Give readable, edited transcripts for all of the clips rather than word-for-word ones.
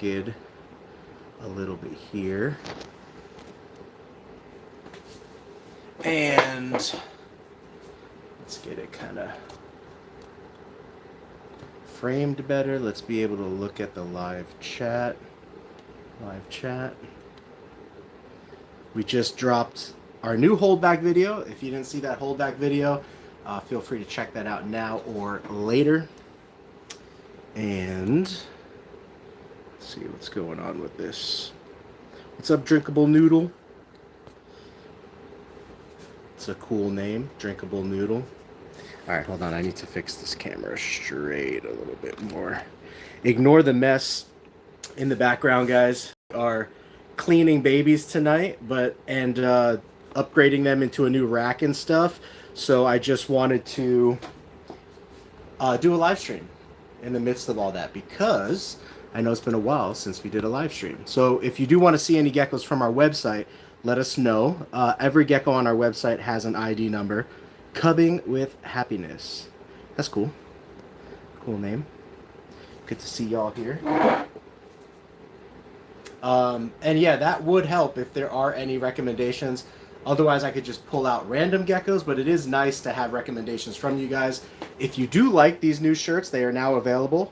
a little bit here. And let's get it kind of framed better. Let's be able to look at the live chat. We just dropped our new holdback video. If you didn't see that holdback video, feel free to check that out now or later. And let's see what's going on with this. What's up, Drinkable Noodle? It's a cool name, Drinkable Noodle. All right, hold on. I need to fix this camera straight a little bit more. Ignore the mess in the background, guys. We are cleaning babies tonight, and upgrading them into a new rack and stuff. So I just wanted to do a live stream in the midst of all that, because I know it's been a while since we did a live stream. So if you do want to see any geckos from our website, let us know. Every gecko on our website has an ID number. Cubbing with Happiness. That's cool. Cool name. Good to see y'all here. And yeah, that would help if there are any recommendations. Otherwise, I could just pull out random geckos, but it is nice to have recommendations from you guys. If you do like these new shirts, they are now available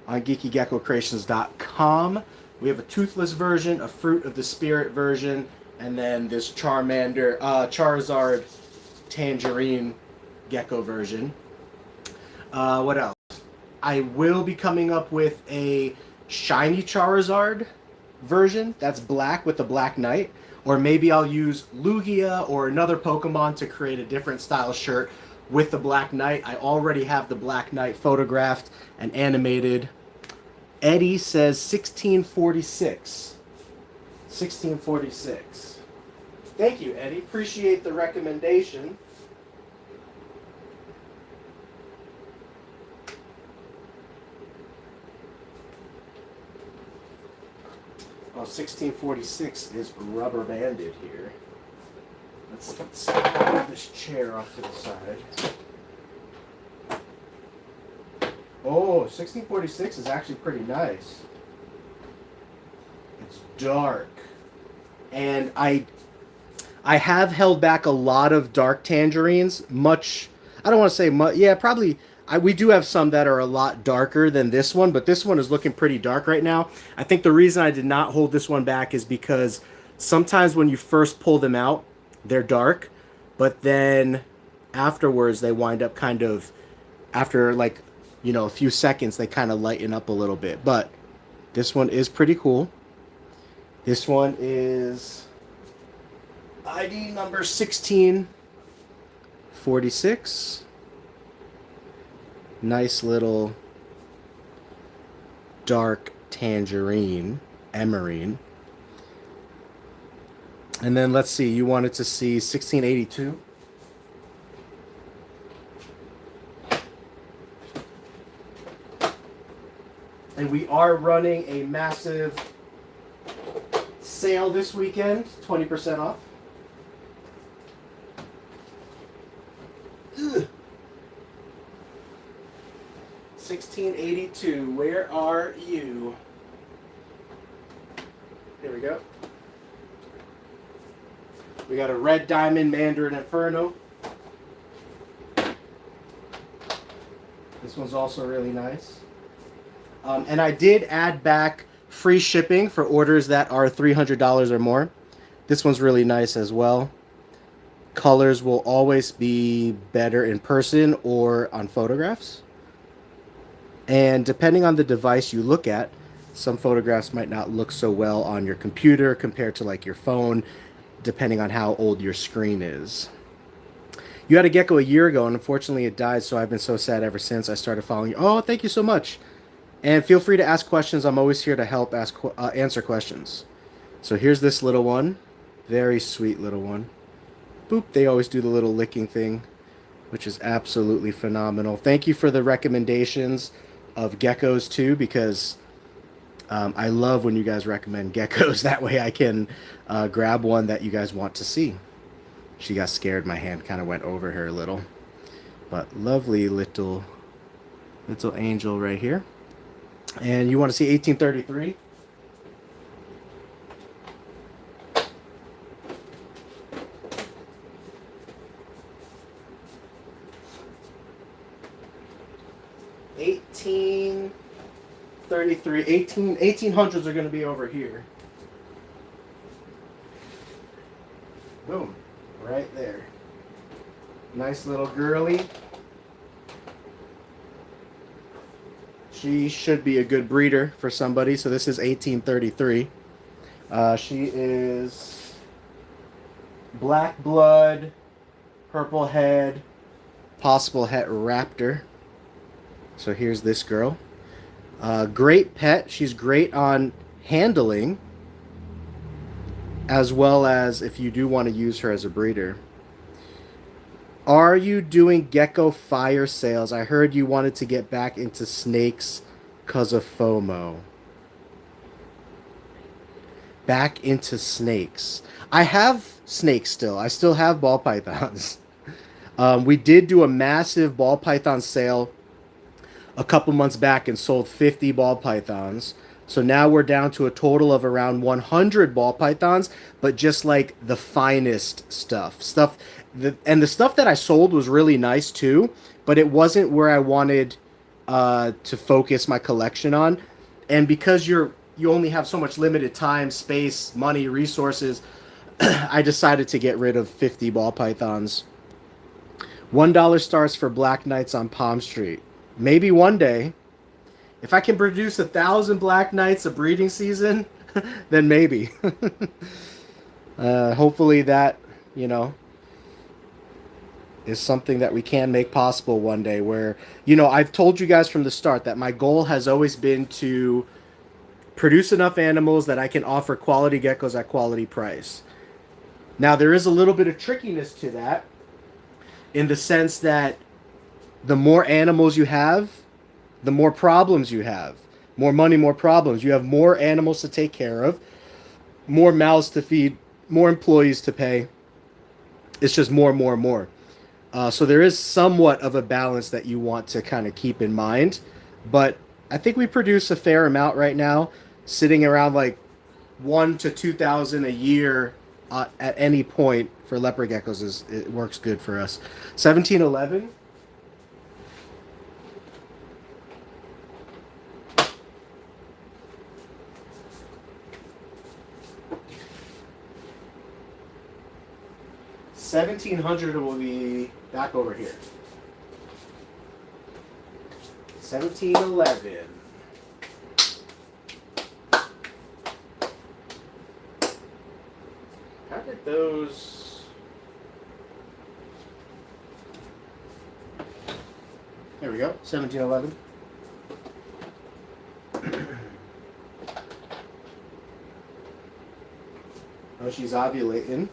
on geekygeckocreations.com. We have a toothless version, a Fruit of the Spirit version, and then this Charizard Tangerine Gecko version. What else? I will be coming up with a shiny Charizard version that's black with the Black Knight. Or maybe I'll use Lugia or another Pokemon to create a different style shirt with the Black Knight. I already have the Black Knight photographed and animated. Eddie says 1646. 1646. Thank you, Eddie. Appreciate the recommendation. Oh, 1646 is rubber banded here. Let's move this chair off to the side. Oh, 1646 is actually pretty nice. It's dark. And I have held back a lot of dark tangerines. Much, I don't want to say much. Yeah, probably. We do have some that are a lot darker than this one, but this one is looking pretty dark right now. I think the reason I did not hold this one back is because sometimes when you first pull them out, they're dark, but then afterwards they wind up kind of, after like, you know, a few seconds, they kind of lighten up a little bit. But this one is pretty cool. This one is ID number 1646. Nice little dark tangerine, emerine. And then let's see, you wanted to see 1682. And we are running a massive sale this weekend, 20% off. Ugh. 1682, where are you? Here we go. We got a Red Diamond Mandarin Inferno. This one's also really nice. And I did add back free shipping for orders that are $300 or more. This one's really nice as well. Colors will always be better in person or on photographs. And depending on the device you look at, some photographs might not look so well on your computer compared to like your phone, depending on how old your screen is. You had a gecko a year ago, and unfortunately it died, so I've been so sad ever since. I started following you. Oh, thank you so much. And feel free to ask questions. I'm always here to help answer questions. So here's this little one. Very sweet little one. Boop, they always do the little licking thing, which is absolutely phenomenal. Thank you for the recommendations of geckos too, because I love when you guys recommend geckos. That way I can grab one that you guys want to see. She got scared. My hand kind of went over her a little. But lovely little angel right here. And you want to see 1833? 33, 1800s are going to be over here. Boom. Right there. Nice little girly. She should be a good breeder for somebody. So this is 1833. She is black blood, purple head, possible het raptor. So here's this girl. Great pet. She's great on handling, as well as if you do want to use her as a breeder. Are you doing gecko fire sales? I heard you wanted to get back into snakes because of FOMO. Back into snakes. I have snakes still. I still have ball pythons. We did do a massive ball python sale a couple months back and sold 50 ball pythons. So now we're down to a total of around 100 ball pythons, but just like the finest stuff. And the stuff that I sold was really nice too, but it wasn't where I wanted to focus my collection on. And because you only have so much limited time, space, money, resources, I decided to get rid of 50 ball pythons. $1 stars for Black Knights on Palm Street. Maybe one day. If I can produce 1,000 Black Knights a breeding season, then maybe. Hopefully that, is something that we can make possible one day where, I've told you guys from the start that my goal has always been to produce enough animals that I can offer quality geckos at quality price. Now, there is a little bit of trickiness to that in the sense that the more animals you have, the more problems you have. More money, more problems. You have more animals to take care of, more mouths to feed, more employees to pay. It's just more. So there is somewhat of a balance that you want to kind of keep in mind. But I think we produce a fair amount right now, sitting around like 1,000 to 2,000 a year at any point for leopard geckos. It works good for us. 1711. $1,700 will be back over here. 1711. How did those? There we go. 1711. Oh, she's ovulating.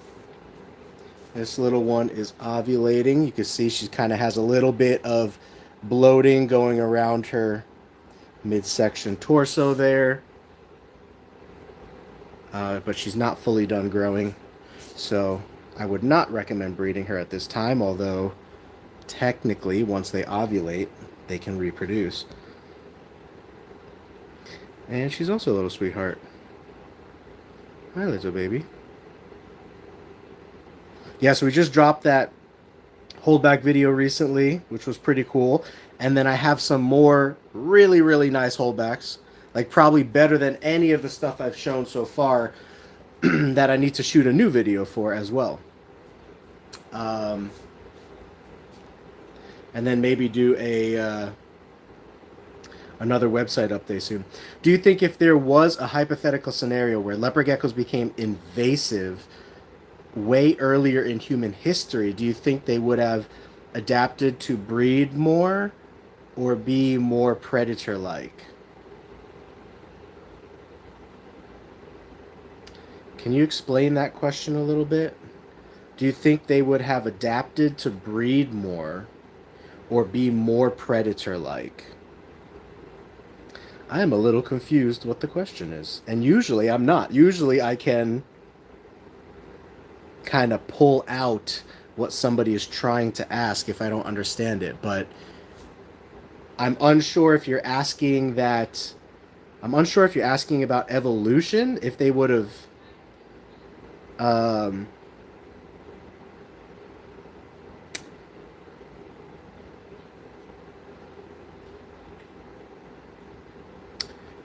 This little one is ovulating. You can see she kind of has a little bit of bloating going around her midsection torso there. But she's not fully done growing. So I would not recommend breeding her at this time, although technically once they ovulate, they can reproduce. And she's also a little sweetheart. Hi, little baby. Yeah, so we just dropped that holdback video recently, which was pretty cool. And then I have some more really, really nice holdbacks, like probably better than any of the stuff I've shown so far that I need to shoot a new video for as well. And then maybe do another website update soon. Do you think if there was a hypothetical scenario where leopard geckos became invasive way earlier in human history, do you think they would have adapted to breed more or be more predator-like? Can you explain that question a little bit? Do you think they would have adapted to breed more or be more predator-like? I am a little confused what the question is. And usually I'm not. Usually I can kind of pull out what somebody is trying to ask if I don't understand it. But I'm unsure if you're asking that. I'm unsure if you're asking about evolution, if they would have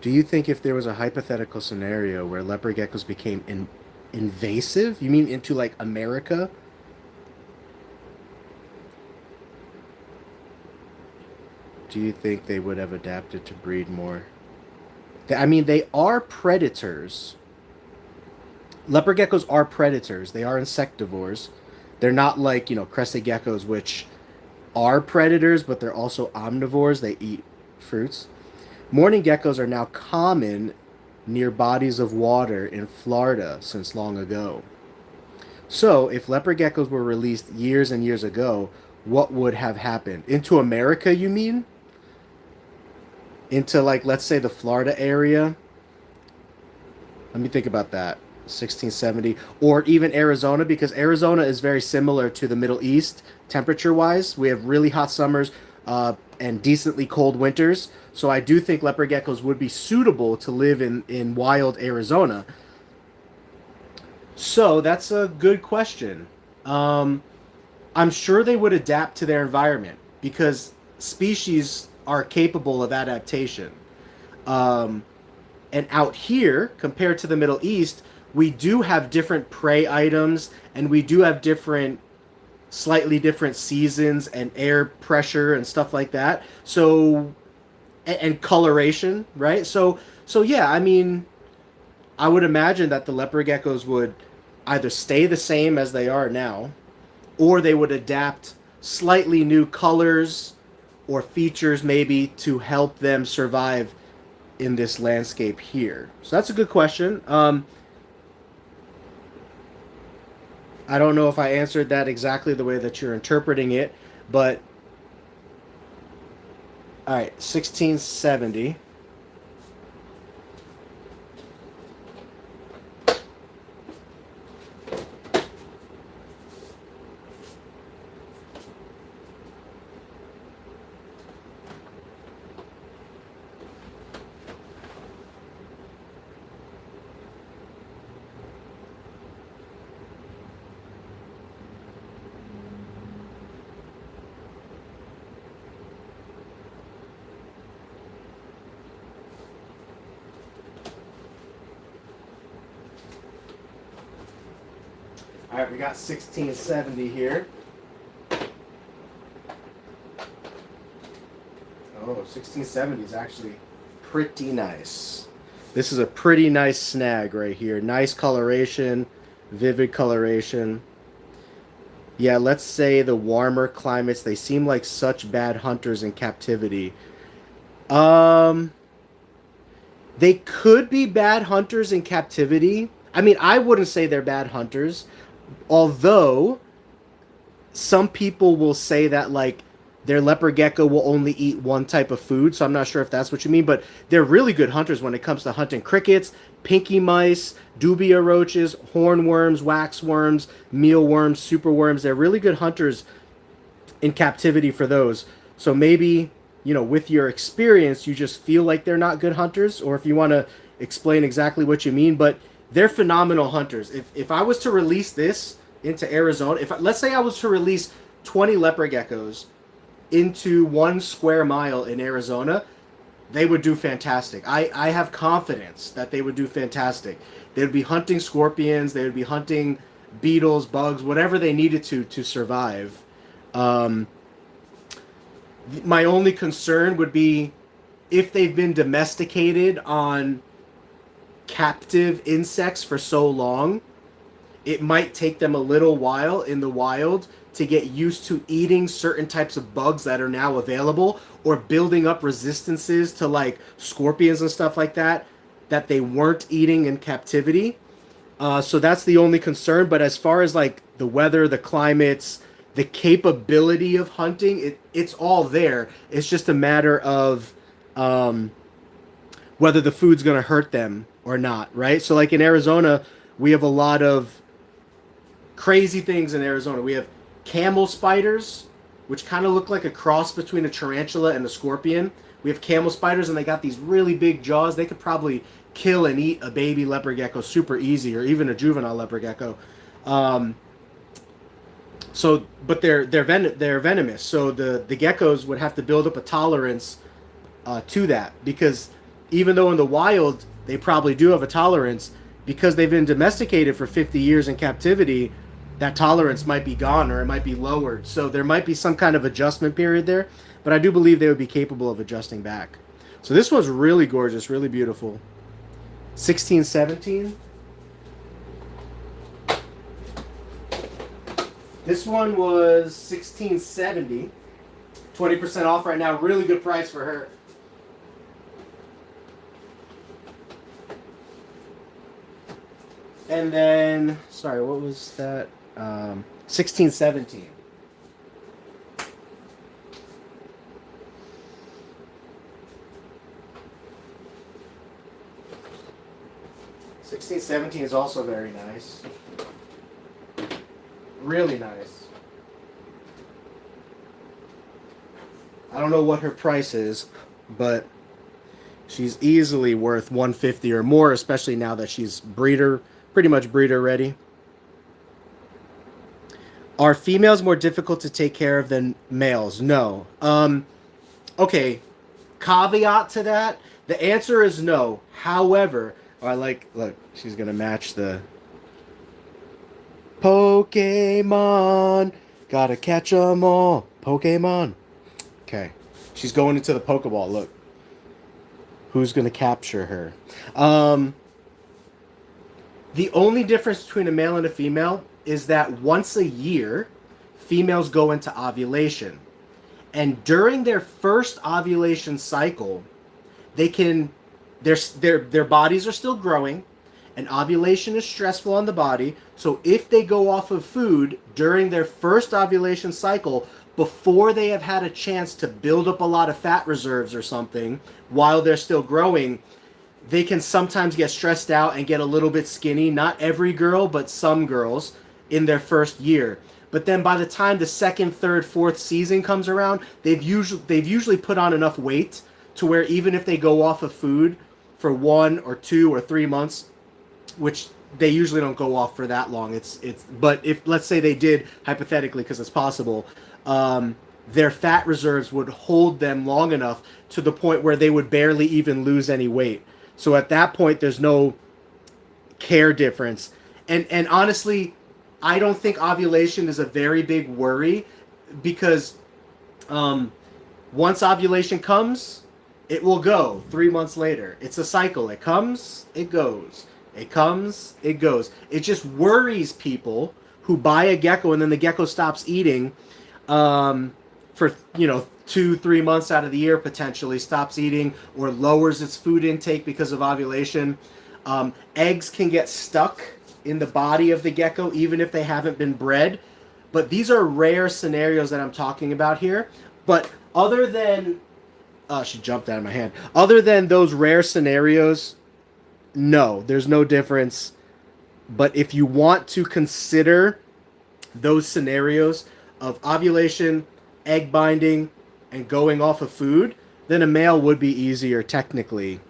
Do you think if there was a hypothetical scenario where leopard geckos became invasive, you mean into like America? Do you think they would have adapted to breed more? I mean, they are predators. Leopard geckos are predators. They are insectivores. They're not like, crested geckos, which are predators, but they're also omnivores. They eat fruits. Mourning geckos are now common near bodies of water in Florida since long ago. So, if leopard geckos were released years and years ago, what would have happened? Into America, you mean? Into, like, let's say the Florida area? Let me think about that. 1670. Or even Arizona, because Arizona is very similar to the Middle East temperature-wise. We have really hot summers and decently cold winters. So I do think leopard geckos would be suitable to live in wild Arizona. So that's a good question. I'm sure they would adapt to their environment because species are capable of adaptation. Um, and out here, compared to the Middle East, we do have different prey items and we do have slightly different seasons and air pressure and stuff like that. So, and coloration, right? So yeah, I mean, I would imagine that the leopard geckos would either stay the same as they are now, or they would adapt slightly new colors or features maybe to help them survive in this landscape here. So that's a good question. I don't know if I answered that exactly the way that you're interpreting it, but all right, 1670. All right, we got 1670 here. Oh, 1670 is actually pretty nice. This is a pretty nice snag right here. Nice coloration, vivid coloration. Yeah, let's say the warmer climates, they seem like such bad hunters in captivity. Um, they could be bad hunters in captivity. I mean, I wouldn't say they're bad hunters, although some people will say that like their leopard gecko will only eat one type of food, so I'm not sure if that's what you mean, but they're really good hunters when it comes to hunting crickets, pinky mice, dubia roaches, hornworms, waxworms, mealworms, superworms. They're really good hunters in captivity for those. So maybe, with your experience, you just feel like they're not good hunters, or if you want to explain exactly what you mean, but they're phenomenal hunters. If I was to release this into Arizona, let's say I was to release 20 leopard geckos into 1 square mile in Arizona, they would do fantastic. I have confidence that they would do fantastic. They would be hunting scorpions, they would be hunting beetles, bugs, whatever they needed to survive. My only concern would be if they've been domesticated on captive insects for so long, it might take them a little while in the wild to get used to eating certain types of bugs that are now available or building up resistances to like scorpions and stuff like that they weren't eating in captivity. So that's the only concern. But as far as like the weather, the climates, the capability of hunting, it's all there. It's just a matter of whether the food's going to hurt them or not, right? So like in Arizona, we have a lot of crazy things in Arizona. We have camel spiders, which kind of look like a cross between a tarantula and a scorpion. We have camel spiders, and they got these really big jaws. They could probably kill and eat a baby leopard gecko super easy, or even a juvenile leopard gecko. But they're venomous. So the geckos would have to build up a tolerance to that, because even though in the wild they probably do have a tolerance, because they've been domesticated for 50 years in captivity, that tolerance might be gone or it might be lowered. So there might be some kind of adjustment period there, but I do believe they would be capable of adjusting back. So this one's really gorgeous, really beautiful. 1617. This one was 1670. 20% off right now. Really good price for her. And then, sorry, what was that? 1617. $16.17 is also very nice. Really nice. I don't know what her price is, but she's easily worth $150 or more, especially now that she's pretty much breeder ready. Are females more difficult to take care of than males? No. Okay. Caveat to that, the answer is no. However, look, she's gonna match the Pokemon. Gotta catch 'em all. Pokemon. Okay. She's going into the Pokeball. Look. Who's gonna capture her? The only difference between a male and a female is that once a year, females go into ovulation. And during their first ovulation cycle, their bodies are still growing, and ovulation is stressful on the body. So if they go off of food during their first ovulation cycle, before they have had a chance to build up a lot of fat reserves or something while they're still growing, they can sometimes get stressed out and get a little bit skinny. Not every girl, but some girls in their first year. But then by the time the second, third, fourth season comes around, they've usually put on enough weight to where even if they go off of food for 1 or 2 or 3 months, which they usually don't go off for that long. But if, let's say they did, hypothetically, because it's possible, their fat reserves would hold them long enough to the point where they would barely even lose any weight. So at that point, there's no care difference. And honestly, I don't think ovulation is a very big worry, because once ovulation comes, it will go 3 months later. It's a cycle. It comes, it goes. It comes, it goes. It just worries people who buy a gecko and then the gecko stops eating for 2-3 months out of the year, potentially stops eating or lowers its food intake because of ovulation. Eggs can get stuck in the body of the gecko even if they haven't been bred. But these are rare scenarios that I'm talking about here. But other than she jumped out of my hand. Other than those rare scenarios, no, there's no difference. But if you want to consider those scenarios of ovulation, egg binding, and going off of food, then a male would be easier technically.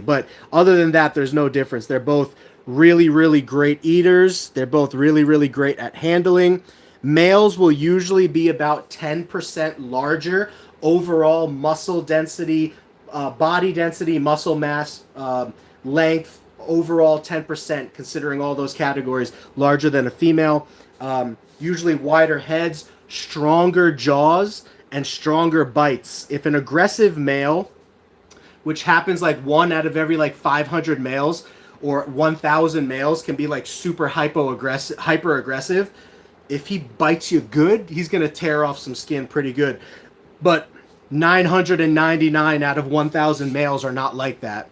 But other than that, there's no difference. They're both really, really great eaters. They're both really, really great at handling. Males will usually be about 10% larger overall muscle density, body density, muscle mass, length, overall 10%, considering all those categories, larger than a female. Usually wider heads, stronger jaws, and stronger bites. If an aggressive male, which happens like 1 out of every 500 males or 1,000 males, can be super hyper aggressive, if he bites you good, he's going to tear off some skin pretty good. But 999 out of 1,000 males are not like that.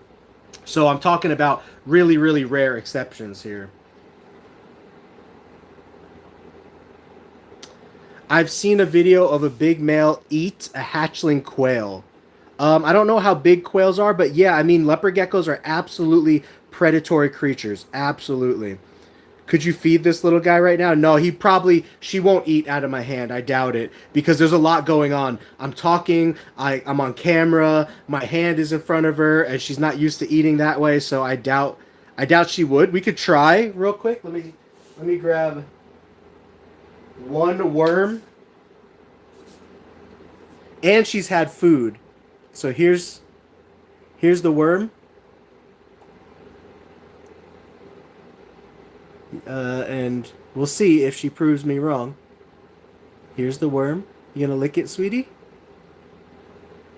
So I'm talking about really, really rare exceptions here. I've seen a video of a big male eat a hatchling quail. I don't know how big quails are, but yeah, I mean, leopard geckos are absolutely predatory creatures. Absolutely. Could you feed this little guy right now? No, she won't eat out of my hand. I doubt it, because there's a lot going on. I'm talking, I'm on camera, my hand is in front of her, and she's not used to eating that way, so I doubt she would. We could try real quick. Let me grab one worm. And she's had food. So here's Here's the worm. And we'll see if she proves me wrong. Here's the worm. You gonna lick it, sweetie?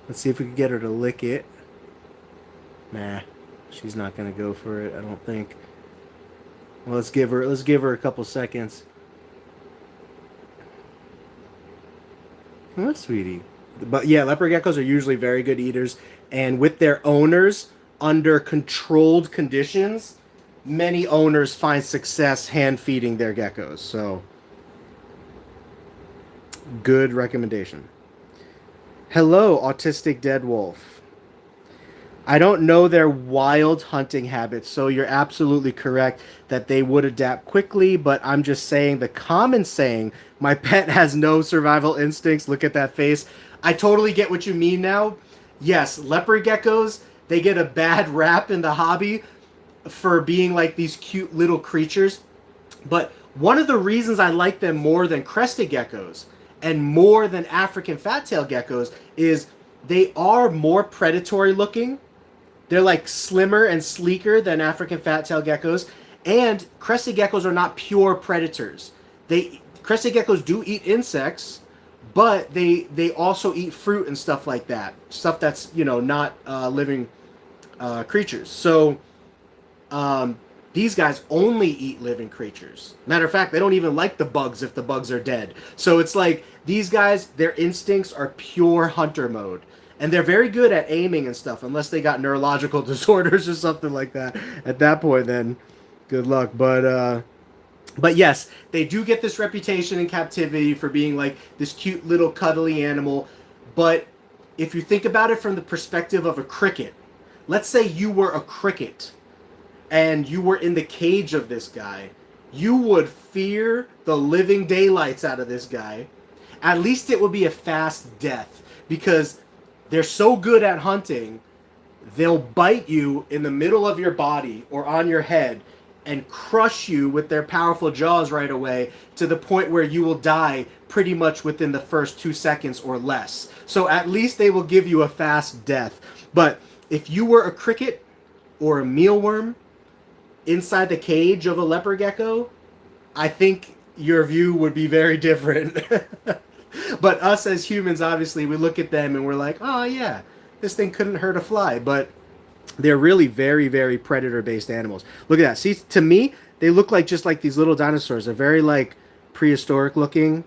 Let's see if we can get her to lick it. Nah, she's not gonna go for it, I don't think. Well, let's give her a couple seconds. Oh, sweetie. But yeah, leopard geckos are usually very good eaters, and with their owners under controlled conditions, many owners find success hand feeding their geckos. So, good recommendation. Hello, autistic dead wolf. I don't know their wild hunting habits, so you're absolutely correct that they would adapt quickly, but I'm just saying the common saying, my pet has no survival instincts, look at that face. I totally get what you mean now. Yes, leopard geckos, they get a bad rap in the hobby for being like these cute little creatures, but one of the reasons I like them more than crested geckos and more than African fat-tailed geckos is they are more predatory looking. They're like slimmer and sleeker than African fat-tailed geckos, and crested geckos are not pure predators. Crested geckos do eat insects, but they also eat fruit and stuff like that. Stuff that's, you know, not living creatures. So these guys only eat living creatures. Matter of fact, they don't even like the bugs if the bugs are dead. So it's like these guys, their instincts are pure hunter mode. And they're very good at aiming and stuff, unless they got neurological disorders or something like that. At that point, then good luck. But yes, they do get this reputation in captivity for being like this cute little cuddly animal. But if you think about it from the perspective of a cricket, let's say you were a cricket and you were in the cage of this guy, you would fear the living daylights out of this guy. At least it would be a fast death, because they're so good at hunting, they'll bite you in the middle of your body or on your head and crush you with their powerful jaws right away, to the point where you will die pretty much within the first 2 seconds or less. So at least they will give you a fast death. But if you were a cricket or a mealworm inside the cage of a leopard gecko, I think your view would be very different. But us as humans, obviously, we look at them and we're like, oh yeah, this thing couldn't hurt a fly. But they're really very, very predator-based animals. Look at that. See, to me, they look like just like these little dinosaurs. They're very like prehistoric looking.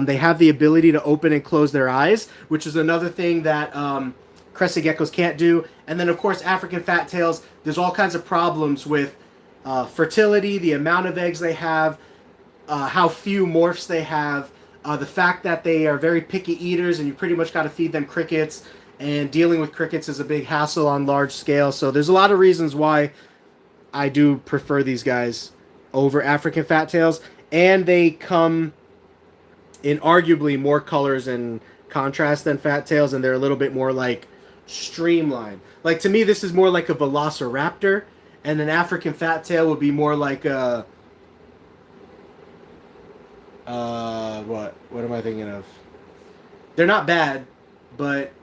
They have the ability to open and close their eyes, which is another thing that crested geckos can't do. And then, of course, African fat tails, there's all kinds of problems with fertility, the amount of eggs they have, how few morphs they have, the fact that they are very picky eaters and you pretty much got to feed them crickets, and dealing with crickets is a big hassle on large scale. So there's a lot of reasons why I do prefer these guys over African fat tails, and they come in arguably more colors and contrast than fat tails, and they're a little bit more like streamlined. Like, to me, this is more like a velociraptor, and an African fat tail would be more like a what am I thinking of? They're not bad, but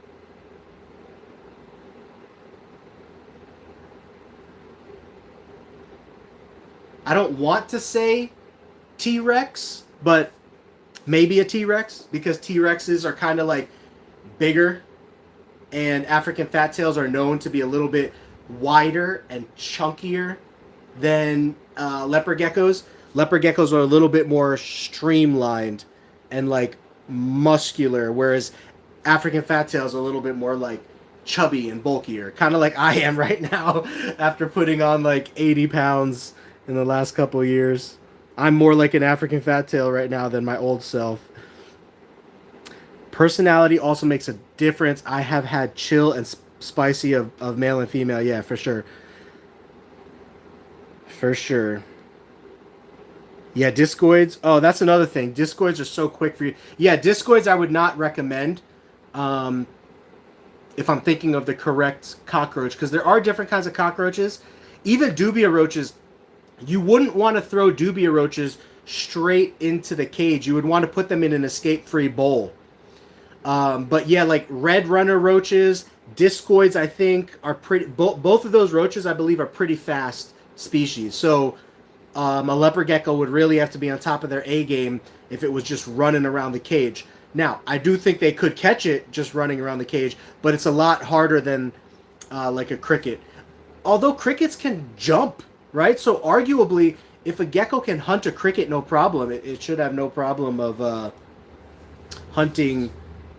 I don't want to say T-Rex, but maybe a T-Rex, because T-Rexes are kind of like bigger, and African fat tails are known to be a little bit wider and chunkier than leopard geckos. Leopard geckos are a little bit more streamlined and like muscular, whereas African fat tails are a little bit more like chubby and bulkier, kind of like I am right now after putting on like 80 pounds in the last couple of years. I'm more like an African fat tail right now than my old self. Personality also makes a difference. I have had chill and spicy of male and female. Yeah, for sure. For sure. Yeah, discoids. Oh, that's another thing. Discoids are so quick for you. Yeah, discoids I would not recommend if I'm thinking of the correct cockroach, because there are different kinds of cockroaches. Even dubia roaches, you wouldn't want to throw dubia roaches straight into the cage. You would want to put them in an escape-free bowl. But yeah, like red runner roaches, discoids, I think are pretty. Both of those roaches, I believe, are pretty fast species. So a leopard gecko would really have to be on top of their A game if it was just running around the cage. Now, I do think they could catch it just running around the cage, but it's a lot harder than like a cricket. Although crickets can jump, right? So arguably, if a gecko can hunt a cricket, no problem. It should have no problem of hunting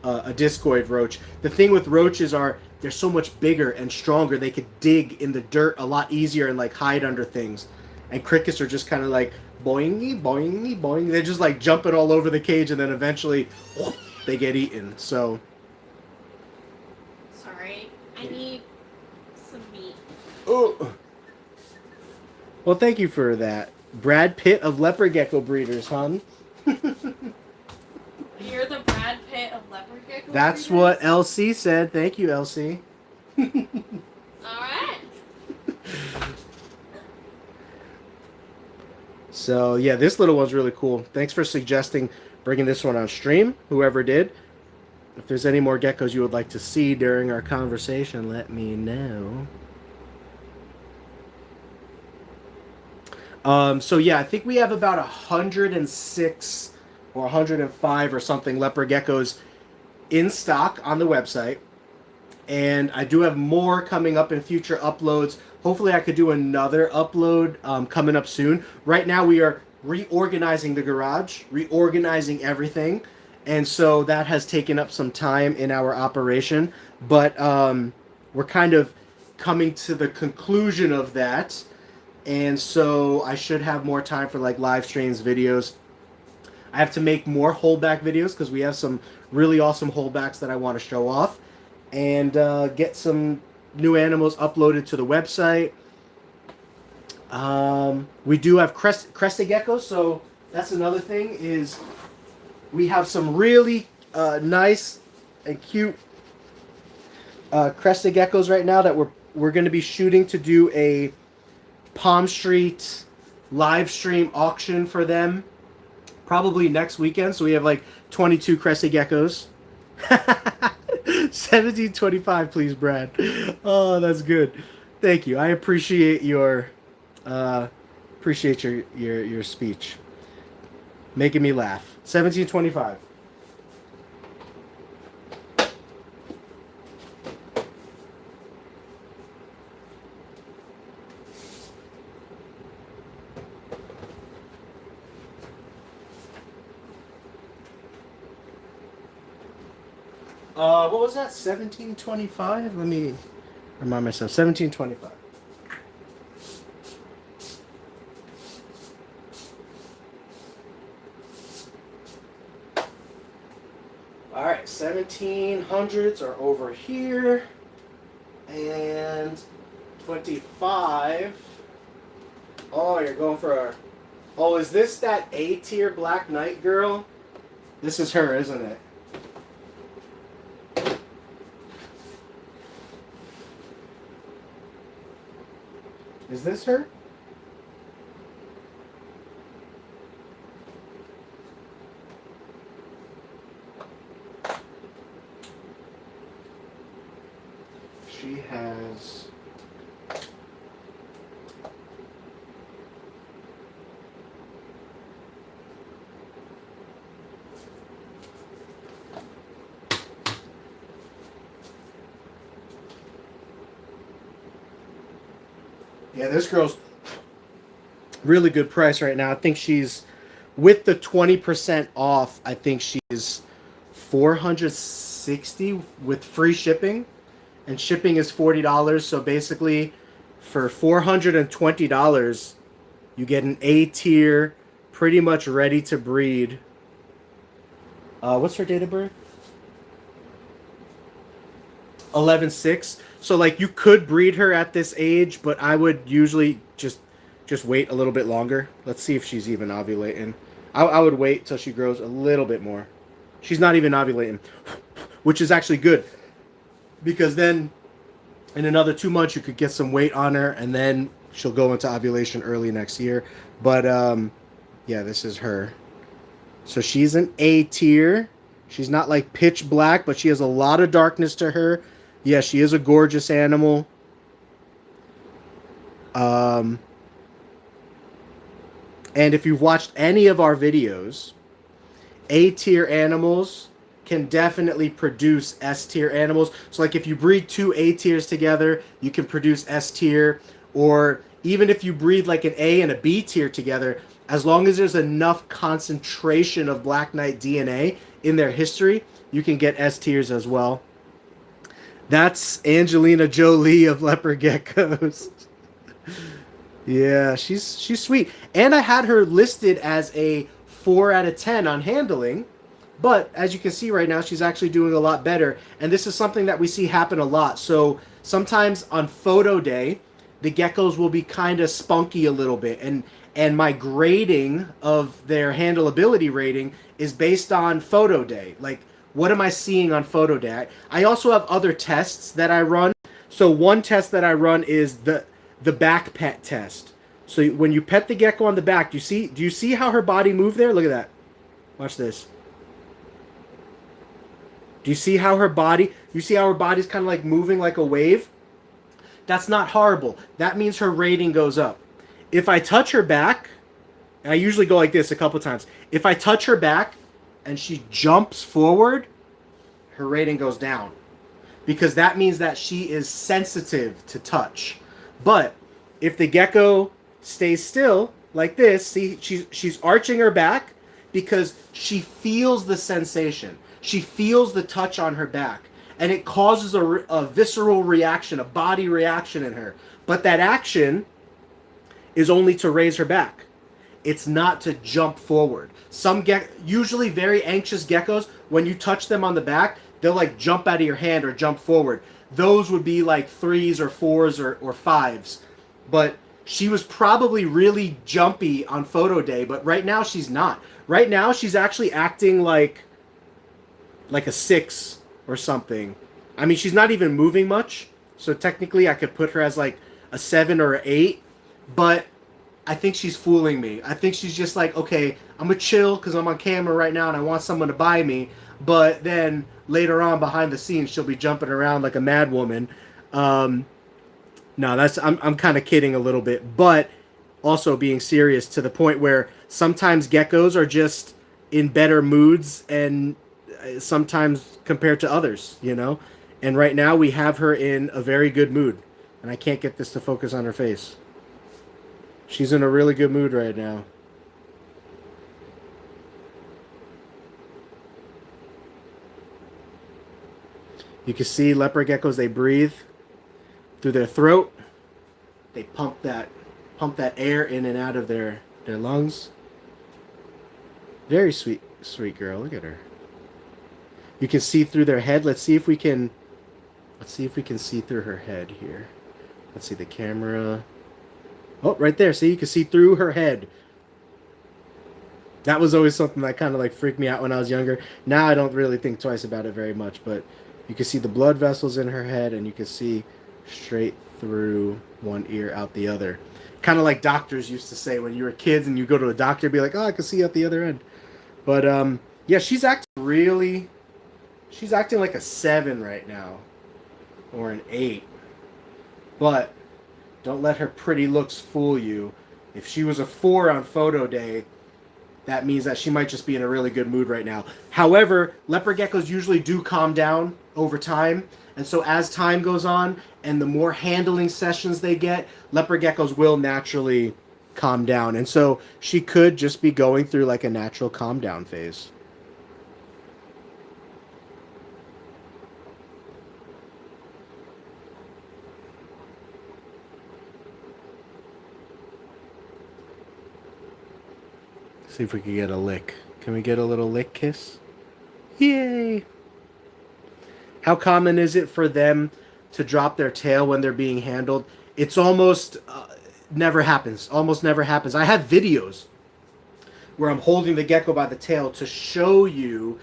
a discoid roach. The thing with roaches are they're so much bigger and stronger. They could dig in the dirt a lot easier and like hide under things. And crickets are just kind of like boingy, boingy, boing. They're just like jumping all over the cage, and then eventually whoop, they get eaten. So. Sorry, I need some meat. Oh. Well, thank you for that. Brad Pitt of leopard gecko breeders, hon. You're the Brad Pitt of leopard gecko That's breeders? what LC said. Thank you, LC. Alright. So, yeah, this little one's really cool. Thanks for suggesting bringing this one on stream, whoever did. If there's any more geckos you would like to see during our conversation, let me know. So, yeah, I think we have about 106 or 105 or something leopard geckos in stock on the website. And I do have more coming up in future uploads. Hopefully I could do another upload coming up soon. Right now we are reorganizing the garage, reorganizing everything. And so that has taken up some time in our operation. But we're kind of coming to the conclusion of that. And so I should have more time for like live streams, videos. I have to make more holdback videos because we have some really awesome holdbacks that I want to show off. And get some new animals uploaded to the website. We do have crested geckos, so that's another thing is we have some really nice and cute crested geckos right now that we're going to be shooting to do a Palm Street live stream auction for them probably next weekend. So we have like 22 crested geckos. 1725, please, Brad. Oh, that's good. Thank you. I appreciate your speech. Making me laugh. 1725. What was that? 1725? Let me remind myself. 1725. Alright, 1700s are over here. And 25. Oh, you're going for a... Oh, is this that A-tier Black Knight girl? This is her, isn't it? Is this her? She has... Yeah, this girl's really good price right now. I think she's, with the 20% off, I think she's $460 with free shipping. And shipping is $40. So basically, for $420, you get an A-tier, pretty much ready to breed. What's her date of birth? 11/6. So like you could breed her at this age, but I would usually just wait a little bit longer. Let's see if she's even ovulating. I would wait till she grows a little bit more. She's not even ovulating, which is actually good, because then in another 2 months you could get some weight on her, and then she'll go into ovulation early next year. But yeah, this is her. So she's an A tier. She's not like pitch black, but she has a lot of darkness to her. Yeah, she is a gorgeous animal. And if you've watched any of our videos, A-tier animals can definitely produce S-tier animals. So like if you breed two A-tiers together, you can produce S-tier. Or even if you breed like an A and a B-tier together, as long as there's enough concentration of Black Knight DNA in their history, you can get S-tiers as well. That's Angelina Jolie of leopard geckos. Yeah, she's sweet. And I had her listed as a 4 out of 10 on handling. But as you can see right now, she's actually doing a lot better. And this is something that we see happen a lot. So sometimes on photo day, the geckos will be kind of spunky a little bit. And my grading of their handleability rating is based on photo day. Like, what am I seeing on photo day? I also have other tests that I run. So one test that I run is the back pet test. So when you pet the gecko on the back, do you see how her body moved there? Look at that. Watch this. Do you see how her body's kind of like moving like a wave? That's not horrible. That means her rating goes up. If I touch her back, and I usually go like this a couple times. If I touch her back and she jumps forward, her rating goes down. Because that means that she is sensitive to touch. But if the gecko stays still like this, see, she's arching her back because she feels the sensation. She feels the touch on her back. And it causes a visceral reaction, a body reaction in her. But that action is only to raise her back. It's not to jump forward. Usually very anxious geckos, when you touch them on the back, they'll like jump out of your hand or jump forward. Those would be like 3s or 4s or 5s. But she was probably really jumpy on photo day, but right now she's not. Right now she's actually acting like a 6 or something. I mean, she's not even moving much, so technically I could put her as like a 7 or an 8, but I think she's fooling me. I think she's just like, okay, I'm gonna chill because I'm on camera right now and I want someone to buy me, but then later on behind the scenes she'll be jumping around like a mad woman. No, I'm kind of kidding a little bit, but also being serious to the point where sometimes geckos are just in better moods and sometimes compared to others, you know? And right now we have her in a very good mood. And I can't get this to focus on her face. She's in a really good mood right now. You can see leopard geckos, they breathe through their throat. They pump that air in and out of their lungs. Very sweet girl. Look at her. You can see through their head. Let's see if we can see through her head here. Let's see the camera. Oh, right there. See, you can see through her head. That was always something that kind of like freaked me out when I was younger. Now I don't really think twice about it very much, but you can see the blood vessels in her head and you can see straight through one ear out the other. Kind of like doctors used to say when you were kids and you go to a doctor, be like, oh, I can see out the other end. But yeah, she's acting like a 7 right now. Or an 8. But don't let her pretty looks fool you. If she was a 4 on photo day, that means that she might just be in a really good mood right now. However, leopard geckos usually do calm down over time. And so as time goes on and the more handling sessions they get, leopard geckos will naturally calm down. And so she could just be going through like a natural calm down phase. See if we can get a lick. Can we get a little lick kiss? Yay! How common is it for them to drop their tail when they're being handled? It's almost never happens. Almost never happens. I have videos where I'm holding the gecko by the tail to show you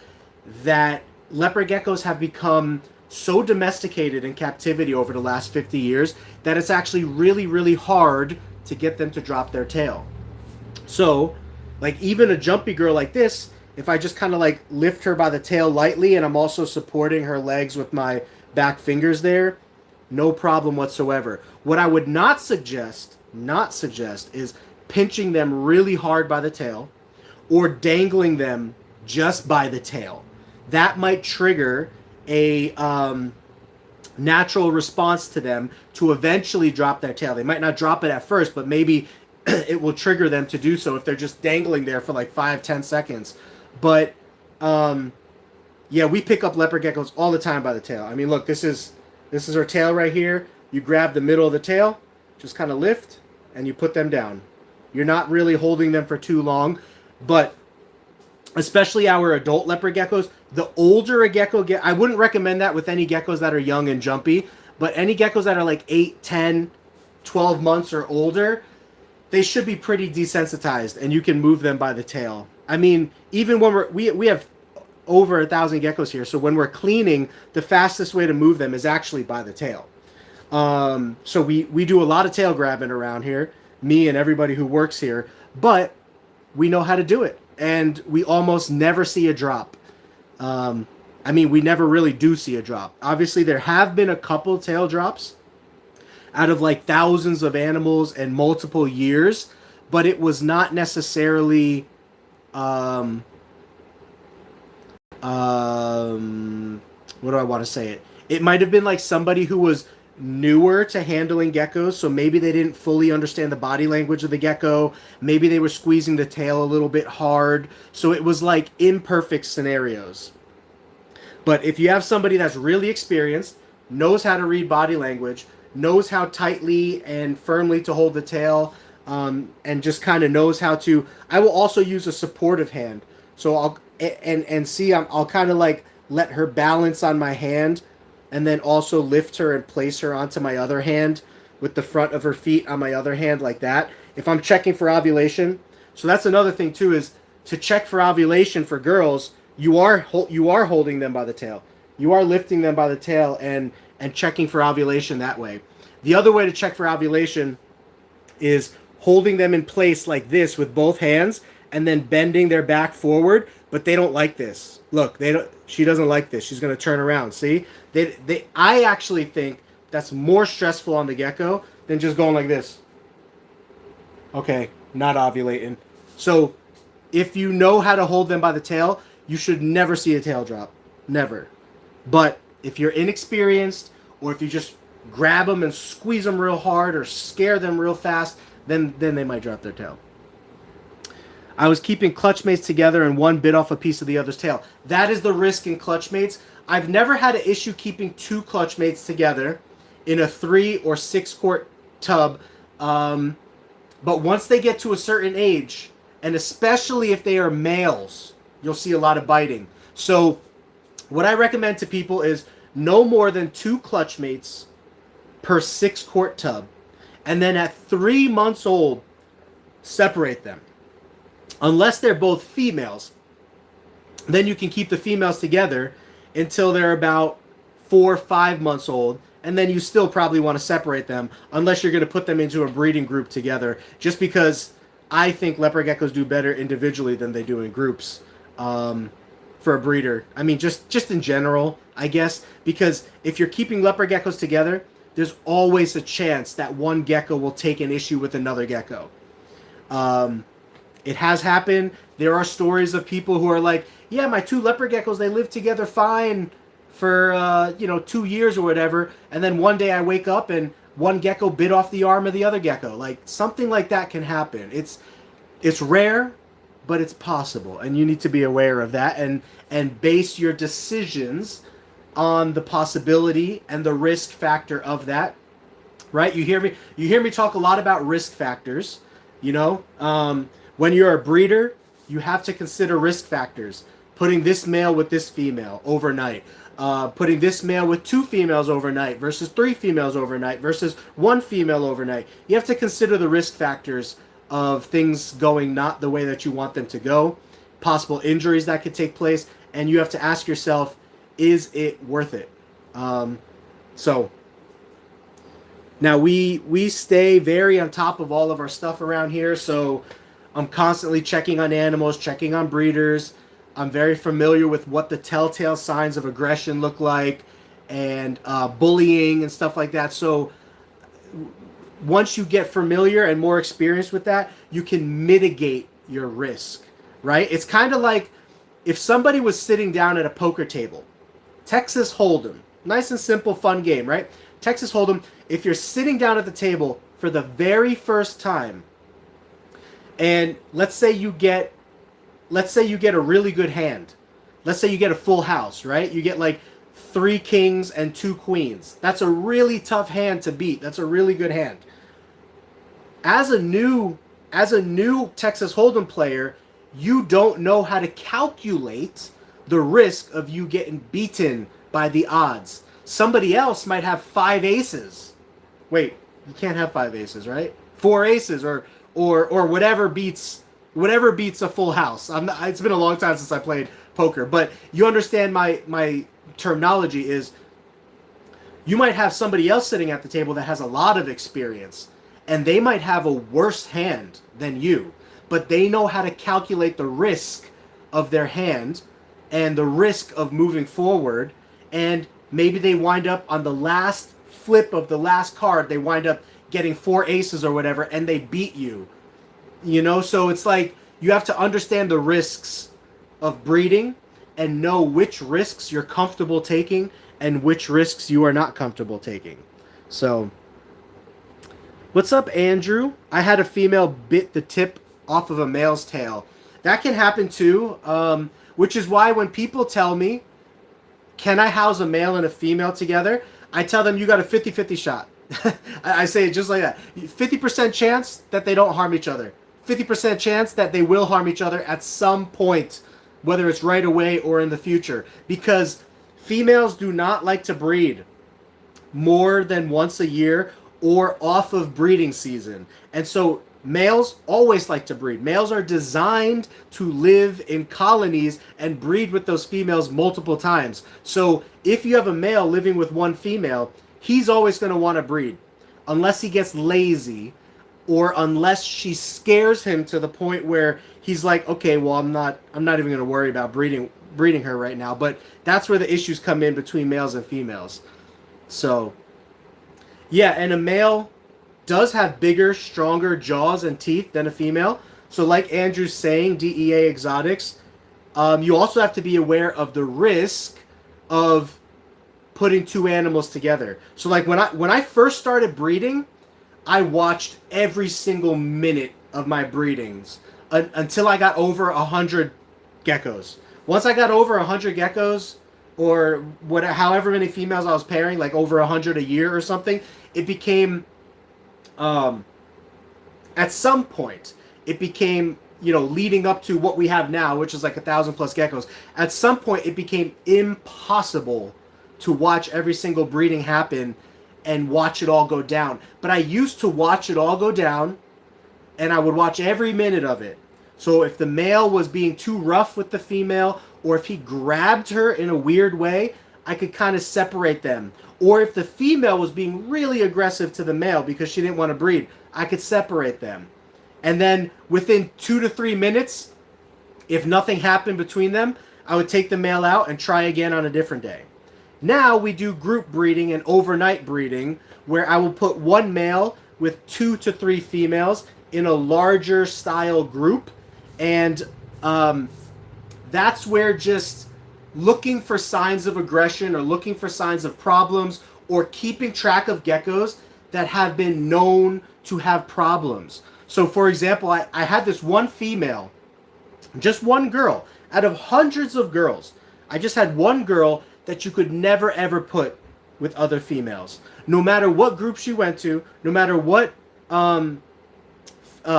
that leopard geckos have become so domesticated in captivity over the last 50 years that it's actually really, really hard to get them to drop their tail. So, like even a jumpy girl like this, if I just kind of like lift her by the tail lightly and I'm also supporting her legs with my back fingers there, no problem whatsoever. What I would not suggest is pinching them really hard by the tail or dangling them just by the tail. That might trigger a natural response to them to eventually drop their tail. They might not drop it at first, but maybe it will trigger them to do so if they're just dangling there for like 5-10 seconds. But yeah, we pick up leopard geckos all the time by the tail. I mean, look, this is her tail right here. You grab the middle of the tail, just kind of lift, and you put them down. You're not really holding them for too long, but especially our adult leopard geckos, the older a gecko get, I wouldn't recommend that with any geckos that are young and jumpy, but any geckos that are like 8, 10, 12 months or older, they should be pretty desensitized, and you can move them by the tail. I mean, even when we have over 1,000 geckos here, so when we're cleaning, the fastest way to move them is actually by the tail. So we do a lot of tail grabbing around here, me and everybody who works here, but we know how to do it, and we almost never see a drop. I mean, we never really do see a drop. Obviously, there have been a couple tail drops out of like thousands of animals and multiple years, but it was not necessarily what do I want to say it? It might have been like somebody who was newer to handling geckos, so maybe they didn't fully understand the body language of the gecko. Maybe they were squeezing the tail a little bit hard, so it was like imperfect scenarios. But if you have somebody that's really experienced, knows how to read body language, knows how tightly and firmly to hold the tail, and just kind of knows how to, I will also use a supportive hand. So I'll I'll kind of like let her balance on my hand, and then also lift her and place her onto my other hand with the front of her feet on my other hand like that. If I'm checking for ovulation, so that's another thing too, is to check for ovulation for girls, you are holding them by the tail. You are lifting them by the tail and checking for ovulation that way. The other way to check for ovulation is holding them in place like this with both hands and then bending their back forward, but they don't like this. Look, she doesn't like this. She's going to turn around. See? I actually think that's more stressful on the gecko than just going like this. Okay, not ovulating. So if you know how to hold them by the tail, you should never see a tail drop. Never. But if you're inexperienced, or if you just grab them and squeeze them real hard or scare them real fast, then they might drop their tail. I was keeping clutch mates together and one bit off a piece of the other's tail. That is the risk in clutch mates. I've never had an issue keeping 2 clutch mates together in a 3 or 6 quart tub. But once they get to a certain age, and especially if they are males, you'll see a lot of biting. So what I recommend to people is no more than 2 clutch mates per 6 quart tub. And then at 3 months old, separate them. Unless they're both females, then you can keep the females together until they're about 4 or 5 months old, and then you still probably want to separate them unless you're going to put them into a breeding group together, just because I think leopard geckos do better individually than they do in groups for a breeder. I mean, just in general, I guess, because if you're keeping leopard geckos together, there's always a chance that one gecko will take an issue with another gecko. It has happened. There are stories of people who are like, yeah, my 2 leopard geckos, they live together fine for 2 years or whatever, and then one day I wake up and one gecko bit off the arm of the other gecko. Like, something like that can happen. It's rare, but it's possible, and you need to be aware of that and base your decisions on the possibility and the risk factor of that. Right? You hear me talk a lot about risk factors, when you're a breeder, you have to consider risk factors. Putting this male with this female overnight. Putting this male with 2 females overnight versus 3 females overnight versus 1 female overnight. You have to consider the risk factors of things going not the way that you want them to go. Possible injuries that could take place. And you have to ask yourself, is it worth it? So now we stay very on top of all of our stuff around here. So I'm constantly checking on animals, checking on breeders. I'm very familiar with what the telltale signs of aggression look like, and bullying and stuff like that. So once you get familiar and more experienced with that, you can mitigate your risk, right? It's kind of like if somebody was sitting down at a poker table, Texas Hold'em, nice and simple, fun game, right? Texas Hold'em, if you're sitting down at the table for the very first time, and let's say you get a really good hand. Let's say you get a full house, right? You get like 3 kings and 2 queens. That's a really tough hand to beat. That's a really good hand. As a new Texas Hold'em player, you don't know how to calculate the risk of you getting beaten by the odds. Somebody else might have 5 aces. Wait, you can't have 5 aces, right? 4 aces or whatever beats a full house. It's been a long time since I played poker, but you understand my terminology is you might have somebody else sitting at the table that has a lot of experience, and they might have a worse hand than you, but they know how to calculate the risk of their hand and the risk of moving forward, and maybe they wind up on the last flip of the last card, they wind up getting 4 aces or whatever, and they beat you. You know, so it's like you have to understand the risks of breeding and know which risks you're comfortable taking and which risks you are not comfortable taking. So, what's up, Andrew? I had a female bit the tip off of a male's tail. That can happen too, which is why when people tell me, can I house a male and a female together? I tell them you got a 50-50 shot. I say it just like that. 50% chance that they don't harm each other. 50% chance that they will harm each other at some point, whether it's right away or in the future. Because females do not like to breed more than once a year or off of breeding season. And so males always like to breed. Males are designed to live in colonies and breed with those females multiple times. So if you have a male living with one female, he's always going to want to breed. Unless he gets lazy, or unless she scares him to the point where he's like, okay, well, I'm not even going to worry about breeding her right now. But that's where the issues come in between males and females. So, yeah, and a male does have bigger, stronger jaws and teeth than a female. So like Andrew's saying, DEA exotics, you also have to be aware of the risk of putting 2 animals together. So like when I first started breeding, I watched every single minute of my breedings until I got over 100 geckos. Once I got over 100 geckos, or however many females I was pairing, like over 100 a year or something, it became, at some point, it became, leading up to what we have now, which is like 1,000 plus geckos. At some point, it became impossible to watch every single breeding happen and watch it all go down. But I used to watch it all go down, and I would watch every minute of it. So if the male was being too rough with the female, or if he grabbed her in a weird way, I could kind of separate them. Or if the female was being really aggressive to the male because she didn't want to breed, I could separate them. And then within 2 to 3 minutes, if nothing happened between them, I would take the male out and try again on a different day. Now we do group breeding and overnight breeding, where I will put one male with 2 to 3 females in a larger style group. And that's where just looking for signs of aggression or looking for signs of problems or keeping track of geckos that have been known to have problems. So for example, I had this one female, just one girl, out of hundreds of girls. I just had one girl that you could never ever put with other females. No matter what group she went to, no matter what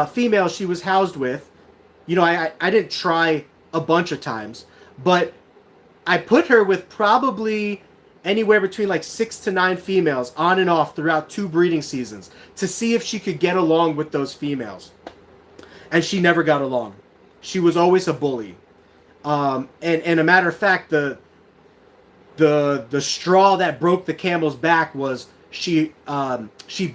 female she was housed with, I didn't try a bunch of times, but I put her with probably anywhere between like 6 to 9 females on and off throughout 2 breeding seasons to see if she could get along with those females. And she never got along. She was always a bully. And a matter of fact, the straw that broke the camel's back was she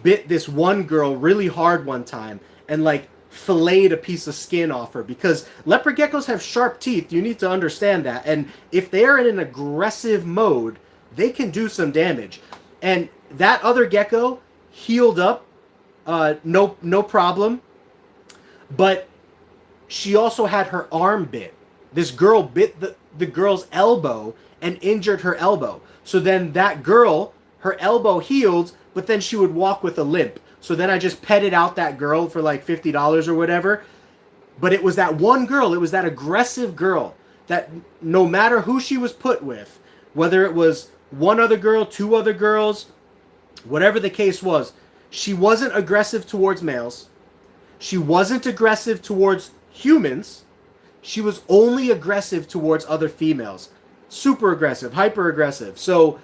bit this one girl really hard one time, and like filleted a piece of skin off her, because leopard geckos have sharp teeth. You need to understand that. And if they're in an aggressive mode, they can do some damage. And that other gecko healed up, no problem. But she also had her arm bit. This girl bit the girl's elbow and injured her elbow. So then that girl, her elbow healed, but then she would walk with a limp. So then I just petted out that girl for like $50 or whatever. But it was that one girl, it was that aggressive girl that no matter who she was put with, whether it was one other girl, two other girls, whatever the case was, she wasn't aggressive towards males. She wasn't aggressive towards humans. She was only aggressive towards other females. Super aggressive, hyper aggressive. So